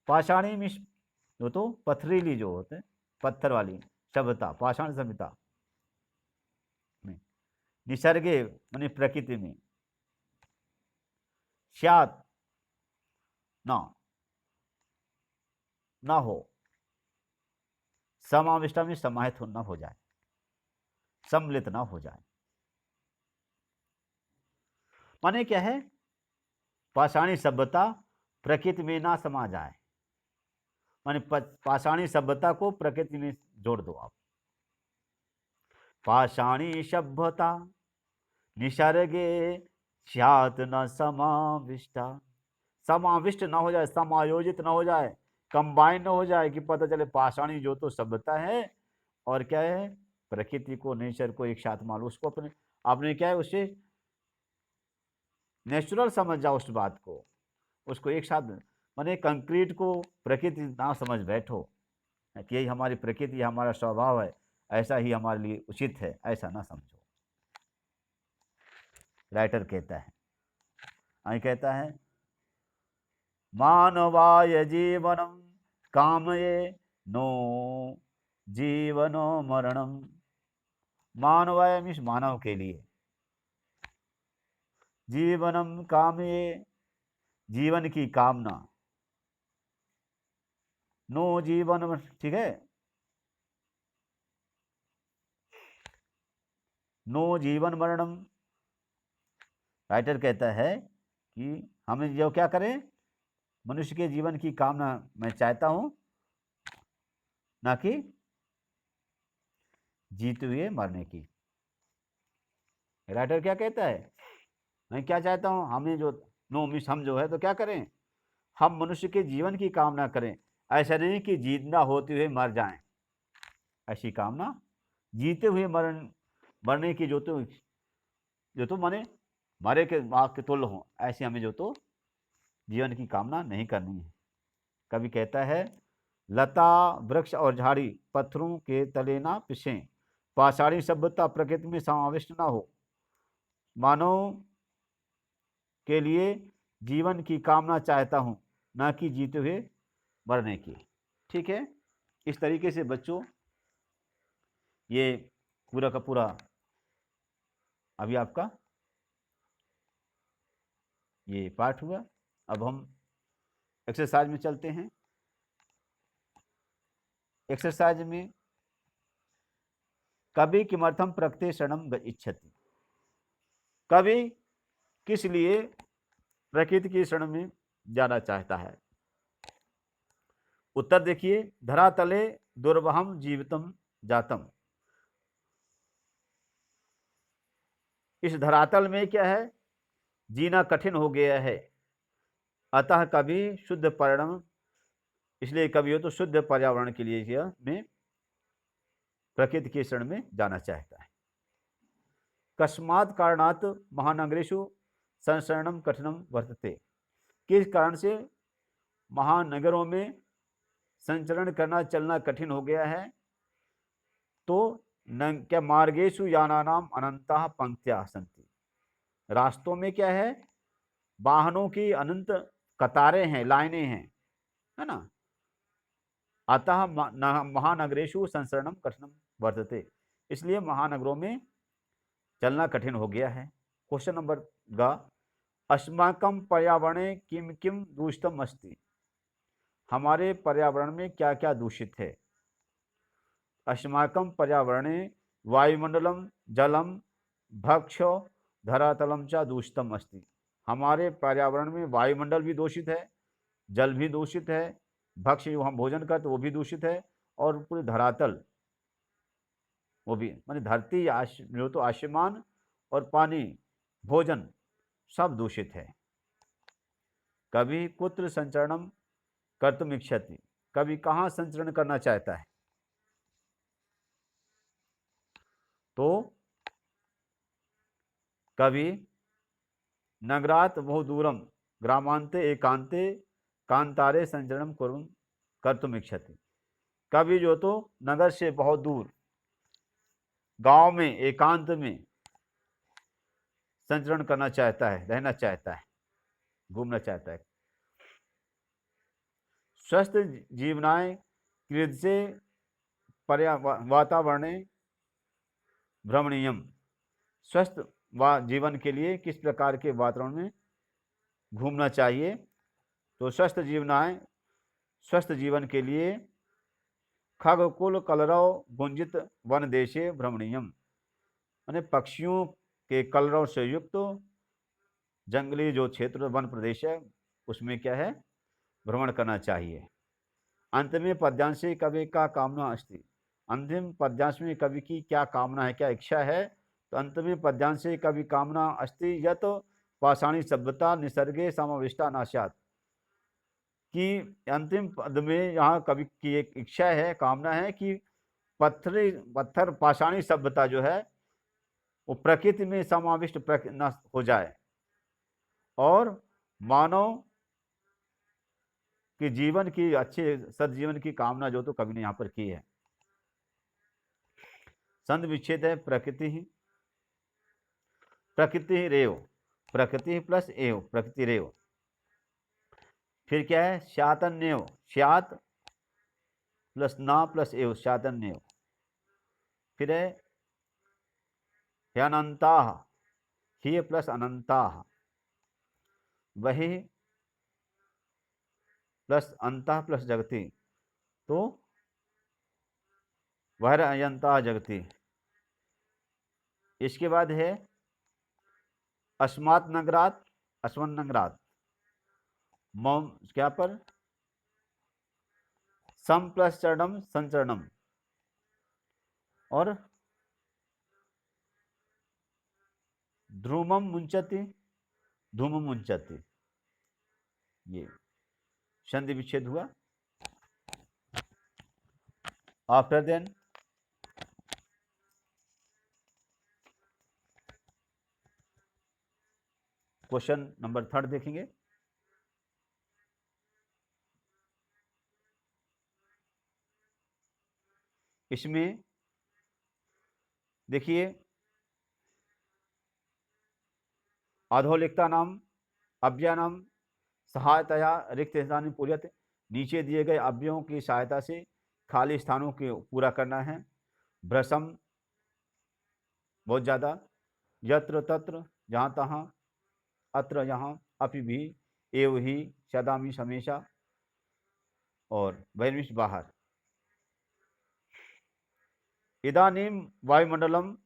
पाषाणी में जो तो पथरीली जो होते हैं, पत्थर वाली सभ्यता, पाषाण सभ्यता में, निसर्गे माने प्रकृति में, स्यात् ना ना हो, समाविष्टा में समाहित ना हो जाए, सम्मिलित ना हो जाए। माने क्या है? पाषाणी सभ्यता प्रकृति में ना समा जाए, माने पाषाणी सभ्यता को प्रकृति में जोड़ दो आप। पाषाणी सभ्यता निसर्गे स्यात् न समाविष्टा, समाविष्ट ना हो जाए, समायोजित ना हो जाए, कंबाइन ना हो जाए कि पता चले पाषाणी जो तो सभ्यता है और क्या है? प्रकृति को, नेचर को एक साथ मान लो, उसको अपने आपने क्या है उससे नेचुरल समझ जाओ उस बात को, उसको एक साथ माने कंक्रीट को प्रकृति ना समझ बैठो कि यही हमारी प्रकृति, हमारा स्वभाव है, ऐसा ही हमारे लिए उचित है, ऐसा ना समझो। राइटर कहता है, आई कहता है, मानवाय जीवनम कामये नो जीवनो मरणम। मानवाय मीन्स मानव के लिए, जीवनम कामये, जीवन की कामना। नो जीवन, ठीक है, नो जीवन मरणम। राइटर कहता है कि हमें जो क्या करें, मनुष्य के जीवन की कामना मैं चाहता हूं, ना कि जीते हुए मरने की। राइटर क्या कहता है, मैं क्या चाहता हूं, हमें जो नो मिस हम जो है तो क्या करें, हम मनुष्य के जीवन की कामना करें, ऐसा नहीं कि जीतना होते हुए मर जाएं, ऐसी कामना, जीते हुए मरने की जो तो माने मरे के आग के तुल्य हो, ऐसी हमें जो तो जीवन की कामना नहीं करनी है। कवि कहता है, लता वृक्ष और झाड़ी पत्थरों के तले ना पिसें, पाषाणी सभ्यता प्रकृति में समाविष्ट ना हो, मानव के लिए जीवन की कामना चाहता हूं, ना कि जीते हुए मरने की। ठीक है, इस तरीके से बच्चों ये पूरा का पूरा अभी आपका ये पाठ हुआ। अब हम एक्सरसाइज में चलते हैं। एक्सरसाइज में कवि किमर्थम प्रकृति शरणम इच्छति, कवि किस लिए प्रकृति की शरण में जाना चाहता है। उत्तर देखिए, धरातले दुर्वहम जीवितम जातम, इस धरातल में क्या है, जीना कठिन हो गया है, अतः कभी शुद्ध परिणाम, इसलिए कभी हो तो शुद्ध पर्यावरण के लिए में प्रकृति के शरण में जाना चाहता है। कस्मात् कारणात् महानगरेषु संचरणम कठिनम वर्तते, किस कारण से महानगरों में संचरण करना चलना कठिन हो गया है। तो क्या मार्गेषु यानानाम अनंता पंक्त्या सन्ति, रास्तों में क्या है, वाहनों की अनंत कतारें हैं, लाइनें हैं, है ना। अतः महानगरेषु संचरणम कठिनम वर्तते, इसलिए महानगरों में चलना कठिन हो गया है। क्वेश्चन नंबर ग, अस्माकं पर्यावरणे किम किम दूषितम अस्ति, हमारे पर्यावरण में क्या क्या दूषित है। अस्माकं पर्यावरणे वायुमंडलम जलम भक्ष धरातलम च दूषितम अस्ति, हमारे पर्यावरण में वायुमंडल भी दूषित है, जल भी दूषित है, भक्ष्य जो हम भोजन करते वो भी दूषित है, और पूरे धरातल वो भी, माने धरती जो तो आसमान और पानी भोजन सब दूषित है। कभी कुत्र संचरणम कर्तुम इच्छति, कभी कहाँ संचरण करना चाहता है। तो कभी नगरात बहु दूरम ग्रामांते एकांते कांतारे संचरणम कुर्वन् कर्तुम इच्छति, कभी जो तो नगर से बहुत दूर गांव में एकांत में संचरण करना चाहता है, रहना चाहता है, घूमना चाहता है। स्वस्थ जीवनाय कृत से वातावरणे भ्रमणीयम, स्वस्थ जीवन के लिए किस प्रकार के वातावरण में घूमना चाहिए। तो स्वस्थ जीवनाय, स्वस्थ जीवन के लिए खगकुल कलरव गुंजित वन देशे भ्रमणीयम, माने पक्षियों के कलरव से युक्त जंगली जो क्षेत्र वन प्रदेश है उसमें क्या है, भ्रमण करना चाहिए। अंत में पद्यांशी कवि का कामना अस्ति, अंतिम पद्यांश में कवि की क्या कामना है, क्या इच्छा है। तो अंत में पद्यांशी कवि कामना अस्ति यत पाषाणी सभ्यता निसर्गे समाविष्टा नाशात, कि अंतिम पद में यहाँ कवि की एक इच्छा है, कामना है कि पत्थर पाषाणी सभ्यता जो है वो प्रकृति में समाविष्ट नष्ट हो जाए, और मानव कि जीवन की अच्छे सदजीवन की कामना जो तो कवि ने यहाँ पर की है। संध विच्छेद है प्रकृति ही, प्रकृति रेव, प्रकृति प्लस एव, प्रकृति रेव। फिर क्या है, श्यातन्यव, श्यात प्लस ना प्लस एव, श्यातन्यव। फिर है अनंता, ही प्लस अनंता, वही प्लस अंतः प्लस जगति, तो वह अयंता जगति। इसके बाद है अस्मात् नगरात अस्मन् नगरात, मम क्या पर सम प्लस चरणम संचरणम, और ध्रुमम मुंचति धूम मुंचति, ये संधि विच्छेद हुआ। आफ्टर देन क्वेश्चन नंबर 3 देखेंगे। इसमें देखिए अधोलिखता नाम अव्यय नाम सहायतया रिक्त स्थान पूर्यत, नीचे दिए गए अव्ययों की सहायता से खाली स्थानों को पूरा करना है। भ्रसम बहुत ज़्यादा, यत्र तत्र जहाँ तहाँ, अत्र यहाँ, अपि भी, एव ही, सदामी हमेशा, और बहिर्मिष बाहर। इदानीं वायुमंडलम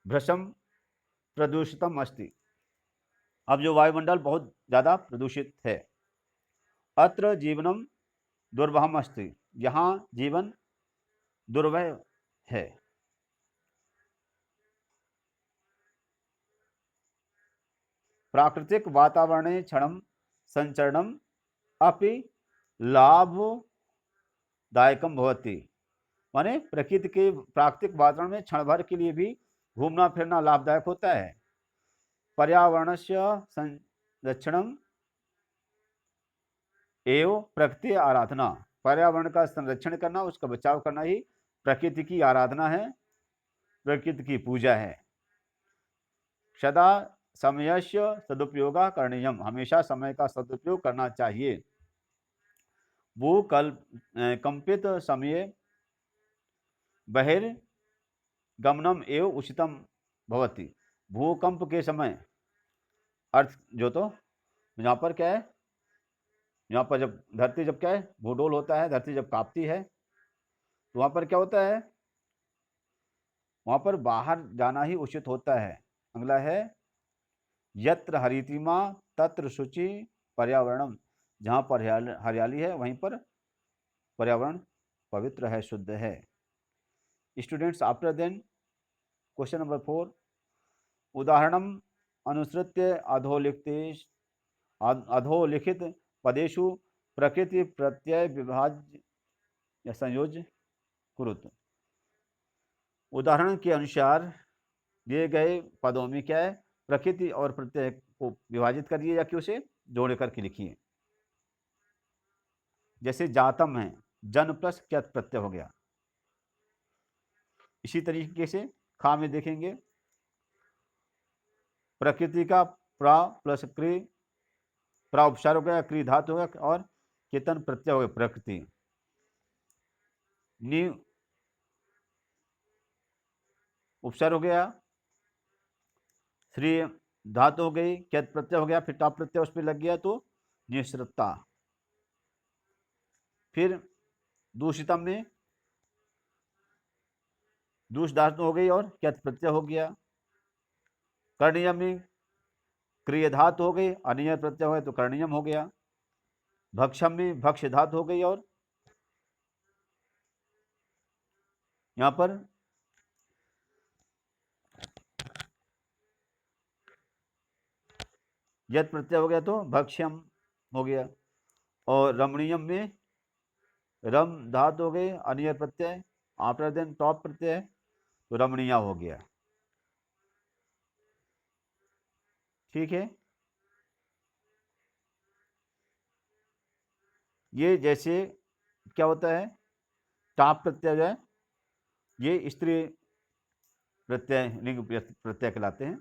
भ्रशम प्रदूषितम अस्ति, अब जो वायुमंडल बहुत ज़्यादा प्रदूषित है। अत्र जीवनम दुर्वहम अस्ति, यहाँ जीवन दुर्वह है। प्राकृतिक वातावरणे क्षणम संचरणम अपि लाभदायकम भवति, माने प्रकृति के प्राकृतिक वातावरण में क्षण भर के लिए भी घूमना फिरना लाभदायक होता है। पर्यावरणस्य संरक्षणम एवं प्रकृति आराधना, पर्यावरण का संरक्षण करना, उसका बचाव करना ही प्रकृति की आराधना है, प्रकृति की पूजा है। सदा समयस्य सदुपयोग करणीयम, हमेशा समय का सदुपयोग करना चाहिए। वो कंपित समय बहिर्गमनम एवं उचितम भवति, भूकंप के समय अर्थ जो तो यहाँ पर क्या है, यहाँ पर जब धरती जब क्या है भूडोल होता है, धरती जब कांपती है तो वहाँ पर क्या होता है, वहाँ पर बाहर जाना ही उचित होता है। अगला है यत्र हरितिमा तत्र शुचि पर्यावरणम, जहाँ पर हरियाली है वहीं पर पर्यावरण पवित्र है, शुद्ध है। Students after then question number 4, उदाहरणम अनुसृत्य अधोलिखित पदेषु प्रकृति प्रत्यय विभाज्य या संयोज्य कुरुत, उदाहरण के अनुसार दिए गए पदों में क्या है, प्रकृति और प्रत्यय को विभाजित करिए या कि उसे जोड़ करके लिखिए। जैसे जातम है, जन प्लस क्यत प्रत्यय हो गया। इसी तरीके से खा में देखेंगे, प्रकृति का प्रा प्लस क्री, प्रा उपचार हो गया, क्री धातु हो गया, और केतन प्रत्यय हो गया प्रकृति। नी उपचार हो गया, श्री धातु हो गई, क्यत प्रत्यय हो गया, फिर टाप प्रत्यय उस पर लग गया तो निश्रितता। फिर दूषितम में दूष धातु हो गई और क्यत प्रत्यय हो गया। कर्णीयम में क्रिय धातु हो गई, अनिय प्रत्यय हो गया तो कर्णीयम हो गया। भक्षम में भक्ष धातु हो गई और यहाँ पर यद प्रत्यय हो गया तो भक्ष्यम हो गया। और रमणीयम में रम धातु हो गई, अनिय प्रत्यय, आफ्टर देन टॉप प्रत्यय तो रमणीय हो गया। ठीक है, ये जैसे क्या होता है, टाप प्रत्यय जो है ये स्त्री प्रत्यय लिंग प्रत्यय कहलाते हैं।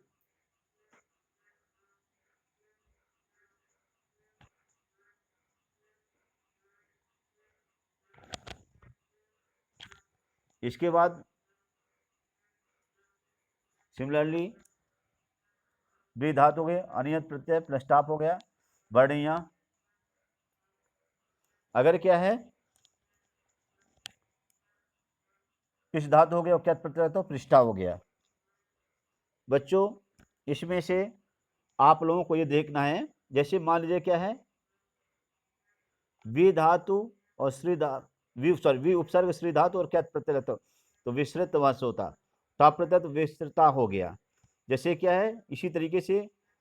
इसके बाद सिमिलरली द्वि धातु हो गए, अनियत प्रत्यय प्लस टाप हो गया, वर्णीय। अगर क्या है किस धातु हो गया और क्या प्रत्यय तो पृष्ठा हो गया। बच्चों इसमें से आप लोगों को ये देखना है, जैसे मान लीजिए क्या है वी धातु और श्री धातु वी उपसर्ग श्री धातु और क्या प्रत्यय तो विस्तृत वंश होता, ता प्रत्यय तो विस्तृता हो गया। जैसे क्या है इसी तरीके से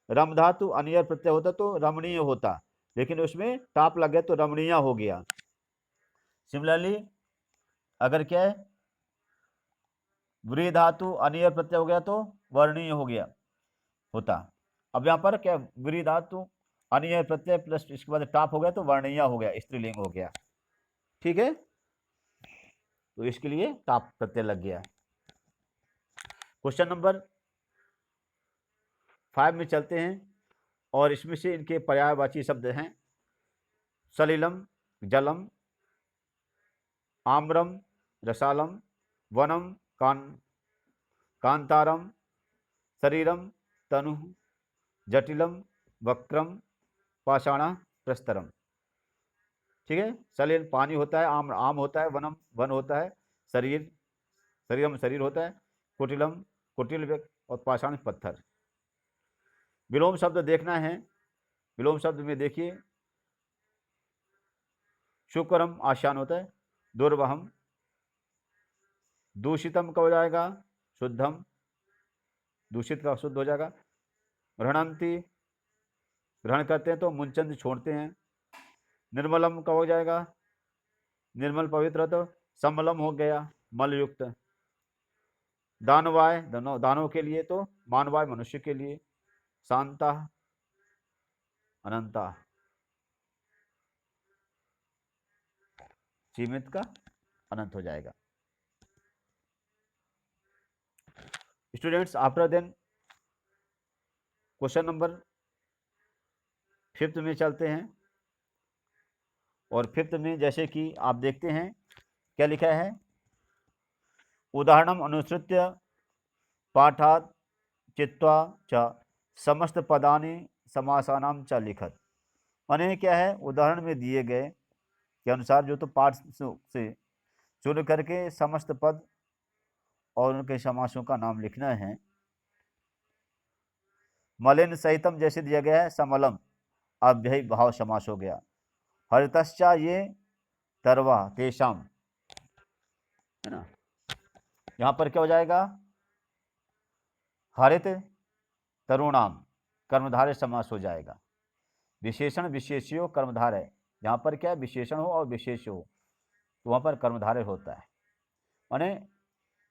रम धातु अनियर प्रत्यय होता तो रमणीय होता, लेकिन उसमें टाप लग गया तो रमणीय हो गया। सिमिलरली अगर क्या है व्री धातु अनियर प्रत्यय हो गया तो वर्णीय हो गया होता। अब यहाँ पर क्या व्री धातु अनियर प्रत्यय प्लस इसके बाद टाप हो गया तो वर्णीय हो गया, स्त्रीलिंग हो गया। ठीक है, तो इसके लिए टाप प्रत्यय लग गया। क्वेश्चन नंबर 5 में चलते हैं और इसमें से इनके पर्यायवाची शब्द हैं सलिलम, जलम, आम्रम, रसालम, वनम, कांतारम, शरीरम, तनु, जटिलम, वक्रम, पाषाण, प्रस्तरम। ठीक है, सलिल पानी होता है, आम होता है, वनम वन होता है, शरीरम शरीर होता है, कुटिलम कुटिल व्यक्ति और पाषाण पत्थर। विलोम शब्द देखना है। विलोम शब्द में देखिए शुक्रम आशान होता है, दुर्वहम, दूषितम का हो जाएगा शुद्धम, दूषित का शुद्ध हो जाएगा, ऋणंती ग्रहण करते हैं तो मुंचंद छोड़ते हैं, निर्मलम का हो जाएगा निर्मल पवित्र तो समलम हो गया मलयुक्त, दानवाय दानव के लिए तो मानवाय मनुष्य के लिए, शांता अनंता सीमित का अनंत हो जाएगा। Students after then question number 5 में चलते हैं और 5 में जैसे कि आप देखते हैं क्या लिखा है उदाहरणम अनुसृत्य पाठात चित्वा च समस्त पदानि समासानाम च लिखत। माने क्या है उदाहरण में दिए गए के अनुसार जो तो पाठ से चुन करके समस्त पद और उनके समासों का नाम लिखना है। मलिन सहितम जैसे दिया गया है समलम अव्ययी भाव समास हो गया। हरितश्चा ये तरवा तेषाम है ना, यहाँ पर क्या हो जाएगा हरित तरुणाम कर्मधारय समास हो जाएगा। विशेषण विशेष्यो कर्मधारय, जहाँ पर क्या विशेषण हो और विशेष हो तो वहाँ पर कर्मधारय होता है। माने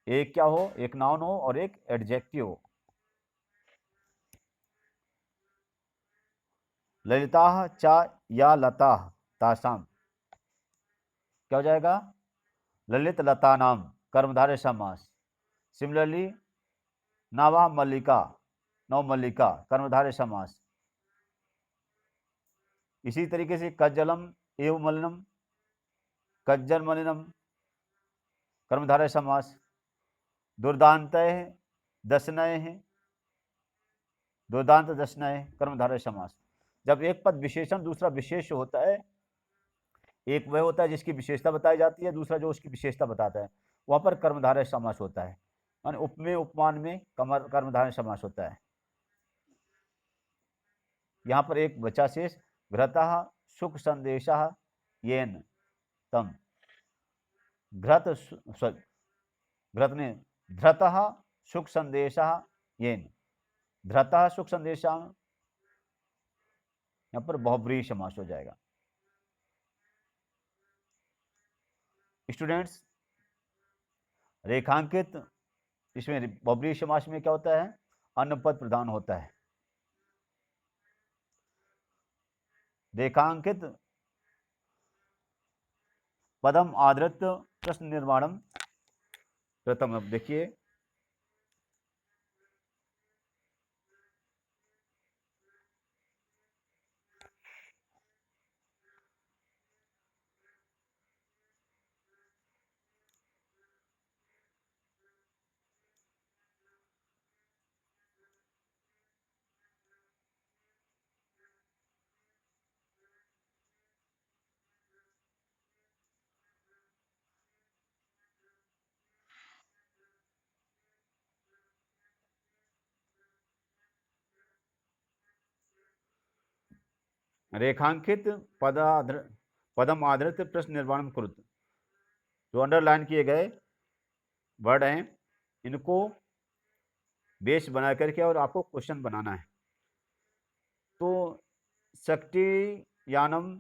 एक क्या हो एक नाउन हो और एक एडजेक्टिव हो। ललिता चा या लता तासाम क्या हो जाएगा ललित लता नाम कर्मधारय समास। सिमिलरली नवा मल्लिका नव मल्लिका कर्मधारय समास। इसी तरीके से कज्जलम एवं मलिनम कज्जल मलिनम कर्मधारय समास। दुर्दांतय दशनय है दुर्दांत दशनय कर्मधारय समास। जब एक पद विशेषण दूसरा विशेष होता है, एक वह होता है जिसकी विशेषता बताई जाती है, दूसरा जो उसकी विशेषता बताता है, वहां पर कर्मधारय समास होता है। माने उपमेय उपमान में कर्मधारय समास होता है। यहाँ पर एक बचा शेष घृतः सुख संदेशः येन तम घृत घृत ने धृतः सुख संदेशः येन धृतः सुख संदेशः यहाँ पर बहुब्रीहि समास हो जाएगा। स्टूडेंट्स रेखांकित इसमें बहुब्रीहि समास में क्या होता है अन्य पद प्रधान होता है। रेखांकित पदम आदृत प्रश्न निर्माणम प्रथम। अब देखिए रेखांकित पदम आधारित प्रश्न निर्माण कुरुत। जो अंडरलाइन किए गए वर्ड हैं इनको बेस बना करके और आपको क्वेश्चन बनाना है। तो शक्ति यानम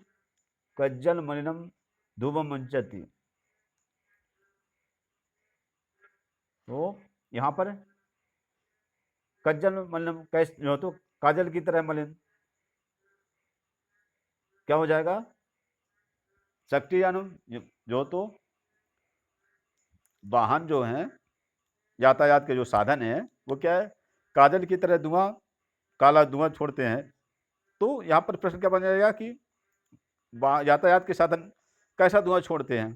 कज्जल मलिनम धूपम मंचती। तो यहाँ पर कज्जल मलिनम कैसे जो तो काजल की तरह मलिन क्या हो जाएगा? शक्ति यानम जो तो वाहन जो हैं यातायात के जो साधन हैं वो क्या है? काजल की तरह धुआं काला धुआं छोड़ते हैं। तो यहाँ पर प्रश्न क्या बन जाएगा कि यातायात के साधन कैसा धुआं छोड़ते हैं?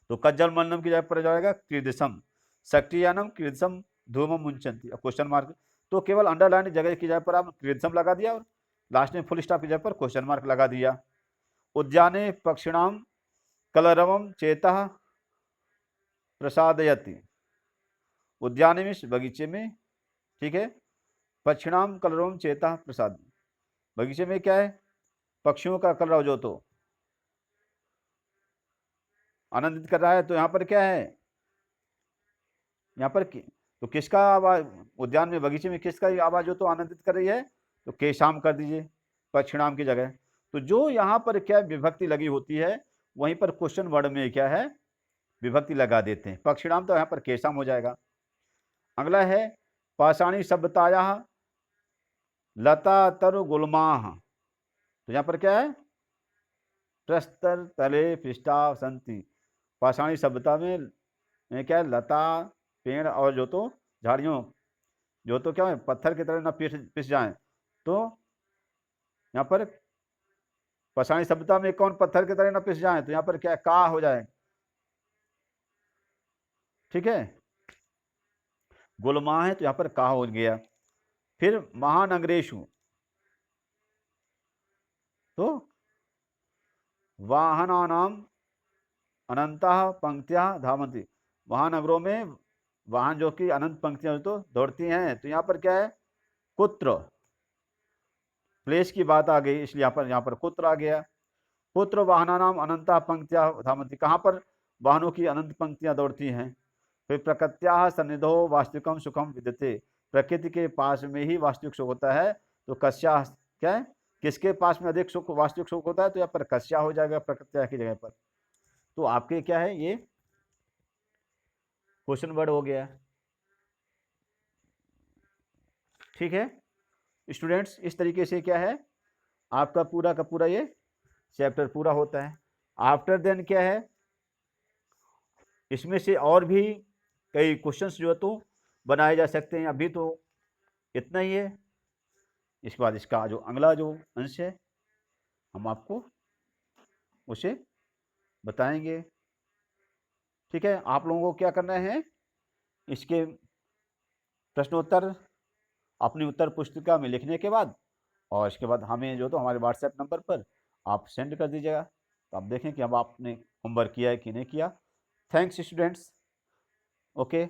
तो कज्जल मलिनम की जगह पर जाएगा कीदृशम शक्तियानम कीदृशम धूमम मुंचन्ति। Question mark. तो केवल अंडरलाइन जगह की जगह पर आप कीदृशम लगा दिया और लास्ट में फुल स्टॉप की जगह पर क्वेश्चन मार्क लगा दिया। उद्याने पक्षिणाम कलरवम चेता प्रसादयति। उद्यान में बगीचे में, ठीक है, पक्षिणाम कलरवम चेता प्रसाद। बगीचे में क्या है? पक्षियों का कलरव जो तो आनंदित कर रहा है। तो यहाँ पर क्या है? यहाँ पर तो किसका आवाज उद्यान में बगीचे में किसका आवाज जो तो आनंदित कर रही है? तो केशाम कर दीजिए पक्षिणाम की जगह। तो जो यहाँ पर क्या विभक्ति लगी होती है वहीं पर क्वेश्चन वर्ड में क्या है? विभक्ति लगा देते हैं। पक्षिणाम तो यहाँ पर केशाम हो जाएगा। अगला है पाषाणी सभ्यताया लता तरु गुलमाह। तो यहाँ पर क्या है? प्रस्तर तले पृष्ठा संति। पाषाणी सभ्यता में क्या है? लता पेड़ और जो तो झाड़ियों जो तो क्या है पत्थर की तरह ना पिस जाएं। तो यहाँ पर पाषाणी सभ्यता में कौन पत्थर की तरह ना पिस जाए? तो यहाँ पर क्या का हो जाए, ठीक है। गुलमा है तो यहाँ पर का हो गया। फिर महानगरेशु तो वाहनानाम अनंता पंक्तियां धावंती। महानगरों में वाहन जो कि अनंत पंक्तियां तो दौड़ती हैं। तो यहाँ पर क्या है? कुत्र प्लेस की बात आ गई इसलिए यहाँ पर कुत्र आ गया। पुत्र वाहनानाम अनंता पंक्तियां धावंती। कहाँ पर वाहनों की अनंत पंक्तियां दौड़ती हैं? फिर प्रकृत्या सन्निधो वास्तविकम सुखम विद्यते। प्रकृति के पास में ही वास्तविक सुख होता है। तो कस्या क्या है? किसके पास में अधिक सुख वास्तविक सुख होता है? तो यहाँ पर कस्या हो जाएगा प्रकृत्या की जगह पर। तो आपके क्या है? ये क्वेश्चन वर्ड हो गया, ठीक है स्टूडेंट्स। इस तरीके से क्या है आपका पूरा का पूरा ये चैप्टर पूरा होता है। आफ्टर देन क्या है? इसमें से और भी कई क्वेश्चंस जो है तो बनाए जा सकते हैं। अभी तो इतना ही है। इसके बाद इसका जो अगला जो अंश है हम आपको उसे बताएंगे, ठीक है। आप लोगों को क्या करना है? इसके प्रश्नोत्तर अपनी उत्तर पुस्तिका में लिखने के बाद और इसके बाद हमें जो तो हमारे व्हाट्सएप नंबर पर आप सेंड कर दीजिएगा। तो आप देखें कि अब आपने होमवर्क किया है कि नहीं किया। Thanks students. ओके।